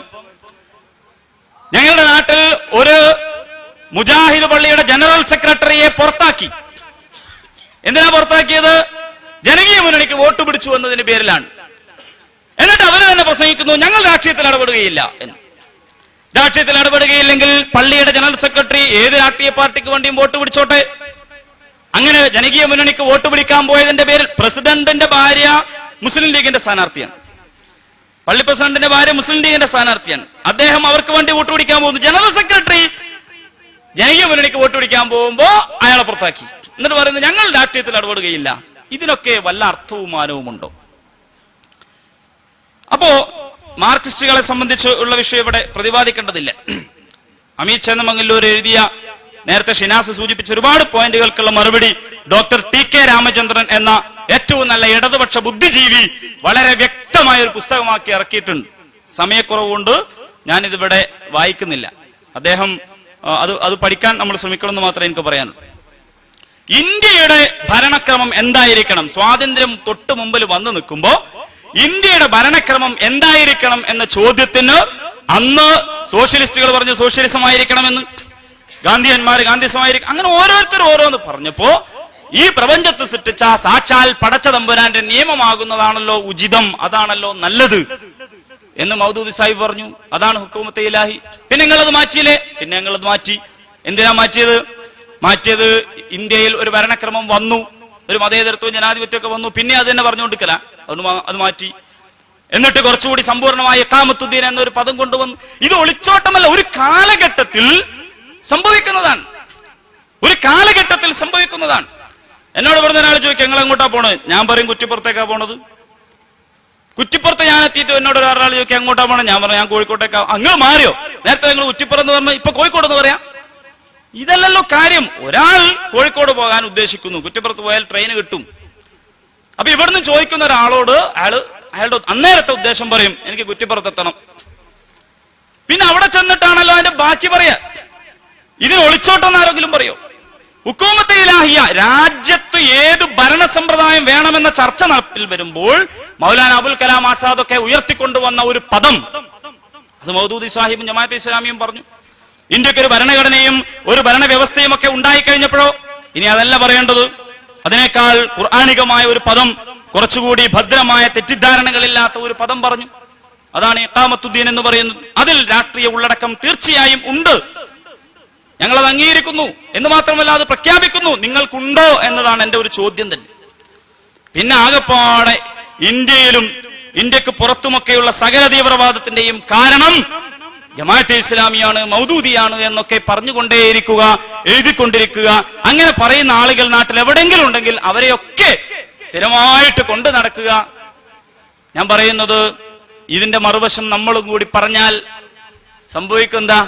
ഞങ്ങളുടെ നാട്ടിൽ ഒരു മുജാഹിദ് പള്ളിയുടെ ജനറൽ സെക്രട്ടറിയെ പുറത്താക്കി. എന്തിനാ പുറത്താക്കിയത്? ജനകീയ മുന്നണിക്ക് വോട്ട് പിടിച്ചു എന്നതിന്റെ പേരിലാണ്. എന്നിട്ട് അവര് തന്നെ പ്രസംഗിക്കുന്നു, ഞങ്ങൾ രാഷ്ട്രീയത്തിൽ ഇടപെടുകയില്ല എന്ന്. രാഷ്ട്രീയത്തിൽ ഇടപെടുകയില്ലെങ്കിൽ പള്ളിയുടെ ജനറൽ സെക്രട്ടറി ഏത് രാഷ്ട്രീയ പാർട്ടിക്ക് വേണ്ടിയും വോട്ട് പിടിച്ചോട്ടെ. അങ്ങനെ ജനകീയ മുന്നണിക്ക് വോട്ട് പിടിക്കാൻ പോയതിന്റെ പേരിൽ പ്രസിഡന്റിന്റെ ഭാര്യ മുസ്ലിം ലീഗിന്റെ സ്ഥാനാർത്ഥിയാണ്. പള്ളി പ്രസിഡന്റിന്റെ ഭാര്യ മുസ്ലിം ലീഗിന്റെ സ്ഥാനാർത്ഥിയാണ്. അദ്ദേഹം അവർക്ക് വേണ്ടി വോട്ട് പിടിക്കാൻ പോകുന്നു. ജനറൽ സെക്രട്ടറി ജനകീയ മുന്നണിക്ക് വോട്ട് പിടിക്കാൻ പോകുമ്പോ അയാളെ പുറത്താക്കി. എന്നിട്ട് പറയുന്നത് ഞങ്ങൾ രാഷ്ട്രീയത്തിൽ ഇടപെടുകയില്ല. ഇതിനൊക്കെ വല്ല അർത്ഥവും മാനവുമുണ്ടോ? അപ്പോ മാർക്സിസ്റ്റുകളെ സംബന്ധിച്ച് ഉള്ള വിഷയം ഇവിടെ പ്രതിപാദിക്കേണ്ടതില്ല. അമീത് ചേന്നമംഗല്ലൂർ എഴുതിയ, നേരത്തെ ഷിനാസ് സൂചിപ്പിച്ച ഒരുപാട് പോയിന്റുകൾക്കുള്ള മറുപടി ഡോക്ടർ TK രാമചന്ദ്രൻ എന്ന ഏറ്റവും നല്ല ഇടതുപക്ഷ ബുദ്ധിജീവി വളരെ വ്യക്തമായ ഒരു പുസ്തകമാക്കി ഇറക്കിയിട്ടുണ്ട്. സമയക്കുറവുകൊണ്ട് ഞാനിതിവിടെ വായിക്കുന്നില്ല. അദ്ദേഹം അത് പഠിക്കാൻ നമ്മൾ ശ്രമിക്കണമെന്ന് മാത്രമേ എനിക്ക് പറയാനുള്ളൂ. ഇന്ത്യയുടെ ഭരണക്രമം എന്തായിരിക്കണം? സ്വാതന്ത്ര്യം തൊട്ട് മുമ്പിൽ വന്നു നിൽക്കുമ്പോ ഇന്ത്യയുടെ ഭരണക്രമം എന്തായിരിക്കണം എന്ന ചോദ്യത്തിന് അന്ന് സോഷ്യലിസ്റ്റുകൾ പറഞ്ഞു സോഷ്യലിസം ആയിരിക്കണമെന്ന്, ഗാന്ധിയന്മാർ ഗാന്ധിസമായിരിക്കും, അങ്ങനെ ഓരോരുത്തരും ഓരോന്ന് പറഞ്ഞപ്പോ ഈ പ്രപഞ്ചത്തെ സൃഷ്ടിച്ച സാക്ഷാൽ പടച്ച തമ്പുരാന്റെ നിയമമാകുന്നതാണല്ലോ ഉചിതം, അതാണല്ലോ നല്ലത് എന്ന് മൗദൂദി സാഹിബ് പറഞ്ഞു. അതാണ് ഹുക്കൂമത്തെ ഇലാഹി. പിന്നെ നിങ്ങളത് മാറ്റിയില്ലേ? പിന്നെ ഞങ്ങളത് മാറ്റി. എന്തിനാ മാറ്റിയത്? ഇന്ത്യയിൽ ഒരു ഭരണക്രമം വന്നു, ഒരു മതേതരത്വം ജനാധിപത്യമൊക്കെ വന്നു. പിന്നെ അത് തന്നെ പറഞ്ഞുകൊണ്ടിരിക്കല, അത് മാറ്റി. എന്നിട്ട് കുറച്ചുകൂടി സമ്പൂർണമായ ഇഖാമത്തുദ്ദീൻ എന്നൊരു പദം കൊണ്ടുവന്നു. ഇത് ഒളിച്ചോട്ടമല്ല, ഒരു കാലഘട്ടത്തിൽ സംഭവിക്കുന്നതാണ്. എന്നോട് പറഞ്ഞ ഒരാൾ ചോദിക്കും നിങ്ങൾ എങ്ങോട്ടാ പോണത്? ഞാൻ പറയും കുറ്റിപ്പുറത്തേക്കാ പോണത്. കുറ്റിപ്പുറത്ത് ഞാൻ എത്തിയിട്ട് എന്നോട് ഒരാൾ ചോദിക്കാം എങ്ങോട്ടാ പോണത്? ഞാൻ പറഞ്ഞു ഞാൻ കോഴിക്കോട്ടേക്കാ. അങ്ങ് മാറിയോ? നേരത്തെ നിങ്ങൾ കുറ്റിപ്പുറം എന്ന് പറഞ്ഞു, ഇപ്പൊ കോഴിക്കോട് എന്ന് പറയാം. ഇതല്ലല്ലോ കാര്യം. ഒരാൾ കോഴിക്കോട് പോകാൻ ഉദ്ദേശിക്കുന്നു, കുറ്റിപ്പുറത്ത് പോയാൽ ട്രെയിന് കിട്ടും. അപ്പൊ ഇവിടുന്ന് ചോദിക്കുന്ന ഒരാളോട് അയാളുടെ അന്നേരത്തെ ഉദ്ദേശം പറയും എനിക്ക് കുറ്റിപ്പുറത്തെത്തണം. പിന്നെ അവിടെ ചെന്നിട്ടാണല്ലോ അതിന്റെ ബാക്കി പറയാ. ഇതിന് ഒളിച്ചോട്ടെന്ന് ആരെങ്കിലും പറയോ? ഹുക്കൂമത്തെ ഇലാഹിയ, രാജ്യത്ത് ഏത് ഭരണ സമ്പ്രദായം വേണമെന്ന ചർച്ച നടപ്പിൽ വരുമ്പോൾ മൗലാന അബുൽ കലാം ആസാദ് ഒക്കെ ഉയർത്തിക്കൊണ്ടുവന്ന ഒരു പദം, അത് മൗദൂദി സാഹിബും ജമാഅത്തെ ഇസ്ലാമിയും പറഞ്ഞു. ഇന്ത്യക്ക് ഒരു ഭരണഘടനയും ഒരു ഭരണവ്യവസ്ഥയും ഒക്കെ ഉണ്ടായിക്കഴിഞ്ഞപ്പോഴോ ഇനി അതല്ല പറയേണ്ടത്. അതിനേക്കാൾ ഖുർആനികമായ ഒരു പദം, കുറച്ചുകൂടി ഭദ്രമായ തെറ്റിദ്ധാരണകളില്ലാത്ത ഒരു പദം പറഞ്ഞു. അതാണ് ഇഖാമത്തുദ്ദീൻ എന്ന് പറയുന്നത്. അതിൽ രാഷ്ട്രീയ ഉള്ളടക്കം തീർച്ചയായും ഉണ്ട്. ഞങ്ങളത് അംഗീകരിക്കുന്നു എന്ന് മാത്രമല്ല അത് പ്രഖ്യാപിക്കുന്നു. നിങ്ങൾക്കുണ്ടോ എന്നതാണ് എന്റെ ഒരു ചോദ്യം തന്നെ. പിന്നെ ആകെപ്പാടെ ഇന്ത്യയിലും ഇന്ത്യക്ക് പുറത്തുമൊക്കെയുള്ള സകല തീവ്രവാദത്തിന്റെയും കാരണം ജമാഅത്തെ ഇസ്ലാമിയാണ്, മൗദൂദിയാണ് എന്നൊക്കെ പറഞ്ഞുകൊണ്ടേയിരിക്കുക, എഴുതിക്കൊണ്ടിരിക്കുക. അങ്ങനെ പറയുന്ന ആളുകൾ നാട്ടിൽ എവിടെയെങ്കിലും ഉണ്ടെങ്കിൽ അവരെയൊക്കെ സ്ഥിരമായിട്ട് കൊണ്ടു നടക്കുക. ഞാൻ പറയുന്നത് ഇതിന്റെ മറുവശം നമ്മളും കൂടി പറഞ്ഞാൽ സംഭവിക്കുന്നതാ.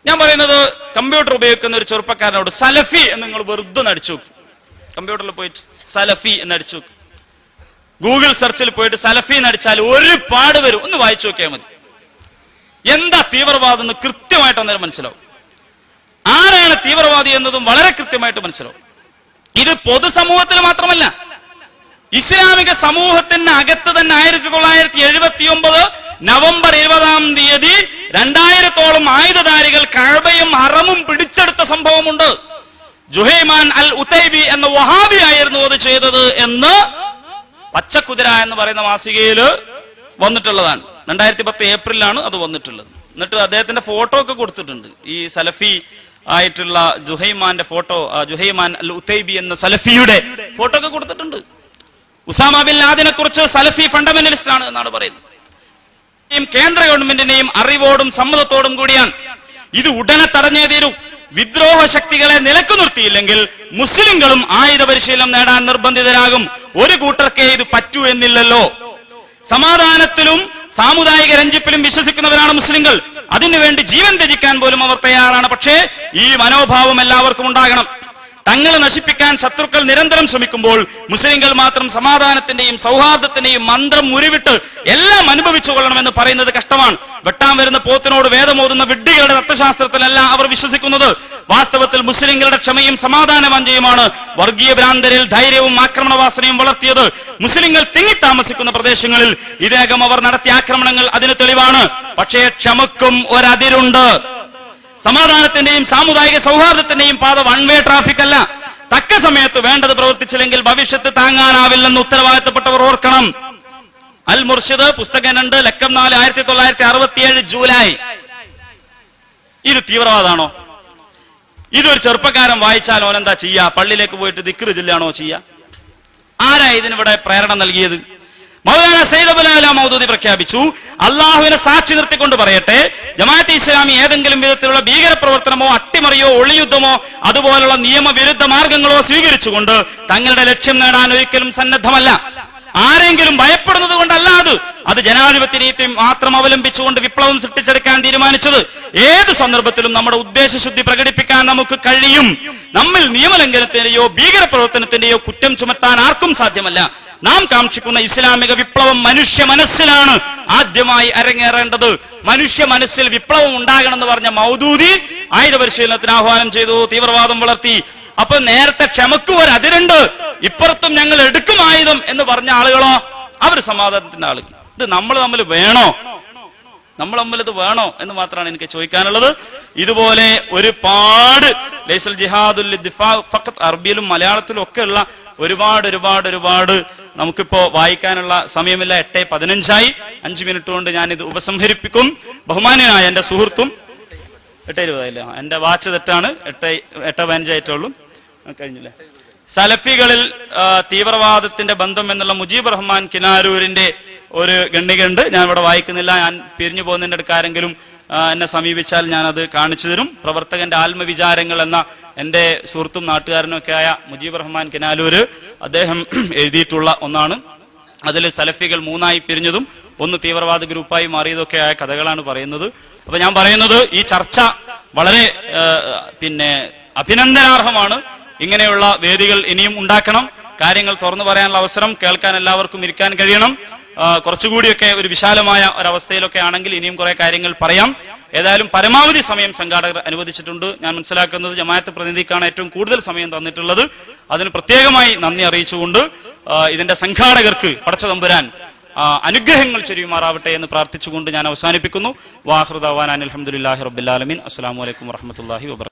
ഞാൻ പറയുന്നത് കമ്പ്യൂട്ടർ ഉപയോഗിക്കുന്ന ഒരു ചെറുപ്പക്കാരനോട് സലഫി എന്ന് നിങ്ങൾ വെറുതെ നടിച്ചു, കമ്പ്യൂട്ടറിൽ പോയിട്ട് സലഫി എന്നടിച്ചു, ഗൂഗിൾ സെർച്ചിൽ പോയിട്ട് സലഫി എന്നടിച്ചാൽ ഒരുപാട് വരും. ഒന്ന് വായിച്ചു നോക്കിയാൽ മതി. എന്താ തീവ്രവാദം എന്ന് കൃത്യമായിട്ട് അന്നേരം മനസ്സിലാവും. ആരാണ് തീവ്രവാദി എന്നതും വളരെ കൃത്യമായിട്ട് മനസ്സിലാവും. ഇത് പൊതുസമൂഹത്തിൽ മാത്രമല്ല, ഇസ്ലാമിക സമൂഹത്തിന് അകത്ത് തന്നെ 1979 നവംബർ 20 2000-ഓളം ആയുധധാരികൾ കഅബയും ഹറമും പിടിച്ചെടുത്ത സംഭവമുണ്ട്. ജുഹൈമാൻ അൽ ഉതൈബി എന്ന വഹാബി ആയിരുന്നു അത് ചെയ്തത് എന്ന് പച്ചക്കുതിര എന്ന് പറയുന്ന മാസികയിൽ വന്നിട്ടുള്ളതാണ്. 2010 ഏപ്രിലാണ് അത് വന്നിട്ടുള്ളത്. എന്നിട്ട് അദ്ദേഹത്തിന്റെ ഫോട്ടോ ഒക്കെ കൊടുത്തിട്ടുണ്ട്. ഈ സലഫി ആയിട്ടുള്ള ജുഹൈമാന്റെ ഫോട്ടോ, ജുഹൈമാൻ അൽ ഉതൈബി എന്ന സലഫിയുടെ ഫോട്ടോ ഒക്കെ കൊടുത്തിട്ടുണ്ട്. ഉസാമ ബിൻ ലാദനെ കുറിച്ച് സലഫി ഫണ്ടമെന്റലിസ്റ്റ് ആണ് എന്നാണ് പറയുന്നത്. കേന്ദ്ര ഗവൺമെന്റിന്റെയും അറിവോടും സമ്മതത്തോടും കൂടിയാണ്. ഇത് ഉടനെ തടഞ്ഞേ തീരൂ. വിദ്രോഹ ശക്തികളെ നിലക്കു നിർത്തിയില്ലെങ്കിൽ മുസ്ലിങ്ങളും ആയുധ പരിശീലനം നേടാൻ നിർബന്ധിതരാകും. ഒരു കൂട്ടർക്കേ ഇത് പറ്റൂ എന്നില്ലല്ലോ. സമാധാനത്തിലും സാമുദായിക രഞ്ജിപ്പിലും വിശ്വസിക്കുന്നവരാണ് മുസ്ലിങ്ങൾ. അതിനുവേണ്ടി ജീവൻ ത്യജിക്കാൻ പോലും അവർ തയ്യാറാണ്. പക്ഷേ ഈ മനോഭാവം എല്ലാവർക്കും ഉണ്ടാകണം. തങ്ങളെ നശിപ്പിക്കാൻ ശത്രുക്കൾ നിരന്തരം ശ്രമിക്കുമ്പോൾ മുസ്ലിങ്ങൾ മാത്രം സമാധാനത്തിന്റെയും സൗഹാർദ്ദത്തിന്റെയും മന്ത്രം ഉരുവിട്ട് എല്ലാം അനുഭവിച്ചു കൊള്ളണമെന്ന് പറയുന്നത് കഷ്ടമാണ്. വെട്ടാൻ വരുന്ന പോത്തിനോട് വേദമോതുന്ന വിഡ്ഢികളുടെ തത്വശാസ്ത്രത്തിലല്ല അവർ വിശ്വസിക്കുന്നത്. വാസ്തവത്തിൽ മുസ്ലിങ്ങളുടെ ക്ഷമയും സമാധാനവാഞ്ചയുമാണ് വർഗീയ ഭ്രാന്തരിൽ ധൈര്യവും ആക്രമണവാസനയും വളർത്തിയത്. മുസ്ലിങ്ങൾ തിങ്ങിത്താമസിക്കുന്ന പ്രദേശങ്ങളിൽ ഇതിനകം അവർ നടത്തിയ ആക്രമണങ്ങൾ അതിന് തെളിവാണ്. പക്ഷേ ക്ഷമക്കും ഒരതിരുണ്ട്. സമാധാനത്തിന്റെയും സാമുദായിക സൗഹാർദ്ദത്തിന്റെയും പാത വൺ വേ ട്രാഫിക് അല്ല. തക്ക സമയത്ത് വേണ്ടത് പ്രവർത്തിച്ചില്ലെങ്കിൽ ഭവിഷ്യത്ത് താങ്ങാനാവില്ലെന്ന് ഉത്തരവാദിത്തപ്പെട്ടവർ ഓർക്കണം. അൽ മുർഷിദ് പുസ്തകം 2 ലക്കം 4 1967 ജൂലൈ. ഇത് തീവ്രവാദമാണോ? ഇതൊരു ചെറുപ്പക്കാരൻ വായിച്ചാൽ ഓനെന്താ ചെയ്യാ? പള്ളിയിലേക്ക് പോയിട്ട് ദിക്ർ ജില്ലാണോ ചെയ്യാ? ആരാ ഇതിനിവിടെ പ്രേരണ നൽകിയത്? മൗലാന സയ്യിദ് അബ്ദുൽ അല മൗദൂദി പ്രഖ്യാപിച്ചു, അള്ളാഹുവിനെ സാക്ഷി നിർത്തിക്കൊണ്ട് പറയട്ടെ, ജമാഅത്തെ ഇസ്ലാമി ഏതെങ്കിലും വിധത്തിലുള്ള ഭീകര പ്രവർത്തനമോ അട്ടിമറിയോ ഒളിയുദ്ധമോ അതുപോലുള്ള നിയമവിരുദ്ധ മാർഗങ്ങളോ സ്വീകരിച്ചുകൊണ്ട് തങ്ങളുടെ ലക്ഷ്യം നേടാൻ ഒരിക്കലും സന്നദ്ധമല്ല. ആരെങ്കിലും ഭയപ്പെടുന്നത് കൊണ്ടല്ല അത് ജനാധിപത്യ നീതി മാത്രം അവലംബിച്ചുകൊണ്ട് വിപ്ലവം സൃഷ്ടിച്ചെടുക്കാൻ തീരുമാനിച്ചത്. ഏത് സന്ദർഭത്തിലും നമ്മുടെ ഉദ്ദേശശുദ്ധി പ്രകടിപ്പിക്കാൻ നമുക്ക് കഴിയും. നമ്മിൽ നിയമലംഘനത്തിന്റെയോ ഭീകര പ്രവർത്തനത്തിന്റെയോ കുറ്റം ചുമത്താൻ ആർക്കും സാധ്യമല്ല. നാം കാക്ഷിക്കുന്ന ഇസ്ലാമിക വിപ്ലവം മനുഷ്യ മനസ്സിലാണ് ആദ്യമായി അരങ്ങേറേണ്ടത്. മനുഷ്യ മനസ്സിൽ വിപ്ലവം ഉണ്ടാകണം എന്ന് പറഞ്ഞ മൗദൂദി ആയുധ പരിശീലനത്തിന് ആഹ്വാനം ചെയ്തു, തീവ്രവാദം വളർത്തി. അപ്പൊ നേരത്തെ ക്ഷമക്ക് ഒരു അതിരുണ്ട്, ഇപ്പുറത്തും ഞങ്ങൾ എടുക്കും ആയുധം എന്ന് പറഞ്ഞ ആളുകളോ അവർ സമാധാനത്തിന്റെ ആളുകൾ. ഇത് നമ്മൾ തമ്മിൽ വേണോ? നമ്മൾ തമ്മിൽ ഇത് വേണോ എന്ന് മാത്രമാണ് എനിക്ക് ചോദിക്കാനുള്ളത്. ഇതുപോലെ ഒരുപാട് ലൈസൽ ജിഹാദുൽ ദിഫാ ഫഖത്ത് അറബിയിലും മലയാളത്തിലും ഒക്കെ ഉള്ള ഒരുപാട് നമുക്കിപ്പോ വായിക്കാനുള്ള സമയമില്ല. 8:15 5 മിനിറ്റ് കൊണ്ട് ഞാൻ ഇത് ഉപസംഹരിപ്പിക്കും. ബഹുമാന്യനായ എന്റെ സുഹൃത്തും 8:20 എന്റെ വാച്ച് തെറ്റാണ്, 8:15 ആയിട്ടുള്ളൂ, കഴിഞ്ഞില്ലേ. സലഫികളിൽ തീവ്രവാദത്തിന്റെ ബന്ധം എന്നുള്ള മുജീബ് റഹ്മാൻ കിനാരൂരിന്റെ ഒരു ഖണ്ഡികയുണ്ട്, ഞാൻ ഇവിടെ വായിക്കുന്നില്ല. ഞാൻ പിരിഞ്ഞു പോകുന്നതിന്റെ അടുത്ത് ആരെങ്കിലും എന്നെ സമീപിച്ചാൽ ഞാൻ അത് കാണിച്ചു തരും. പ്രവർത്തകന്റെ ആത്മവിചാരങ്ങൾ എന്ന എന്റെ സുഹൃത്തും നാട്ടുകാരനും ഒക്കെ ആയ മുജീബ് റഹ്മാൻ കിനാലൂര് അദ്ദേഹം എഴുതിയിട്ടുള്ള ഒന്നാണ്. അതിൽ സലഫികൾ 3ആയി പിരിഞ്ഞതും ഒന്ന് തീവ്രവാദ ഗ്രൂപ്പായി മാറിയതൊക്കെ ആയ കഥകളാണ് പറയുന്നത്. അപ്പൊ ഞാൻ പറയുന്നത് ഈ ചർച്ച വളരെ അഭിനന്ദനാർഹമാണ്. ഇങ്ങനെയുള്ള വേദികൾ ഇനിയും ഉണ്ടാക്കണം. കാര്യങ്ങൾ തുറന്നു പറയാനുള്ള അവസരം കേൾക്കാൻ എല്ലാവർക്കും ഇരിക്കാൻ കഴിയണം. കുറച്ചുകൂടിയൊക്കെ ഒരു വിശാലമായ ഒരവസ്ഥയിലൊക്കെ ആണെങ്കിൽ ഇനിയും കുറെ കാര്യങ്ങൾ പറയാം. ഏതായാലും പരമാവധി സമയം സംഘാടകർ അനുവദിച്ചിട്ടുണ്ട്. ഞാൻ മനസ്സിലാക്കുന്നത് ജമാഅത്ത് പ്രതിനിധിക്കാണ് ഏറ്റവും കൂടുതൽ സമയം തന്നിട്ടുള്ളത്. അതിന് പ്രത്യേകമായി നന്ദി അറിയിച്ചുകൊണ്ട് ഇതിന്റെ സംഘാടകർക്ക് പടച്ച തമ്പുരാൻ അനുഗ്രഹങ്ങൾ ചൊരിയുമാറാവട്ടെ എന്ന് പ്രാർത്ഥിച്ചുകൊണ്ട് ഞാൻ അവസാനിപ്പിക്കുന്നു. വാഹിറു ദഅ്വാനാ അൽഹംദുലില്ലാഹി റബ്ബിൽ ആലമീൻ. അസ്സലാമു അലൈക്കും വറഹ്മത്തുള്ളാഹി വബറകാതുഹു.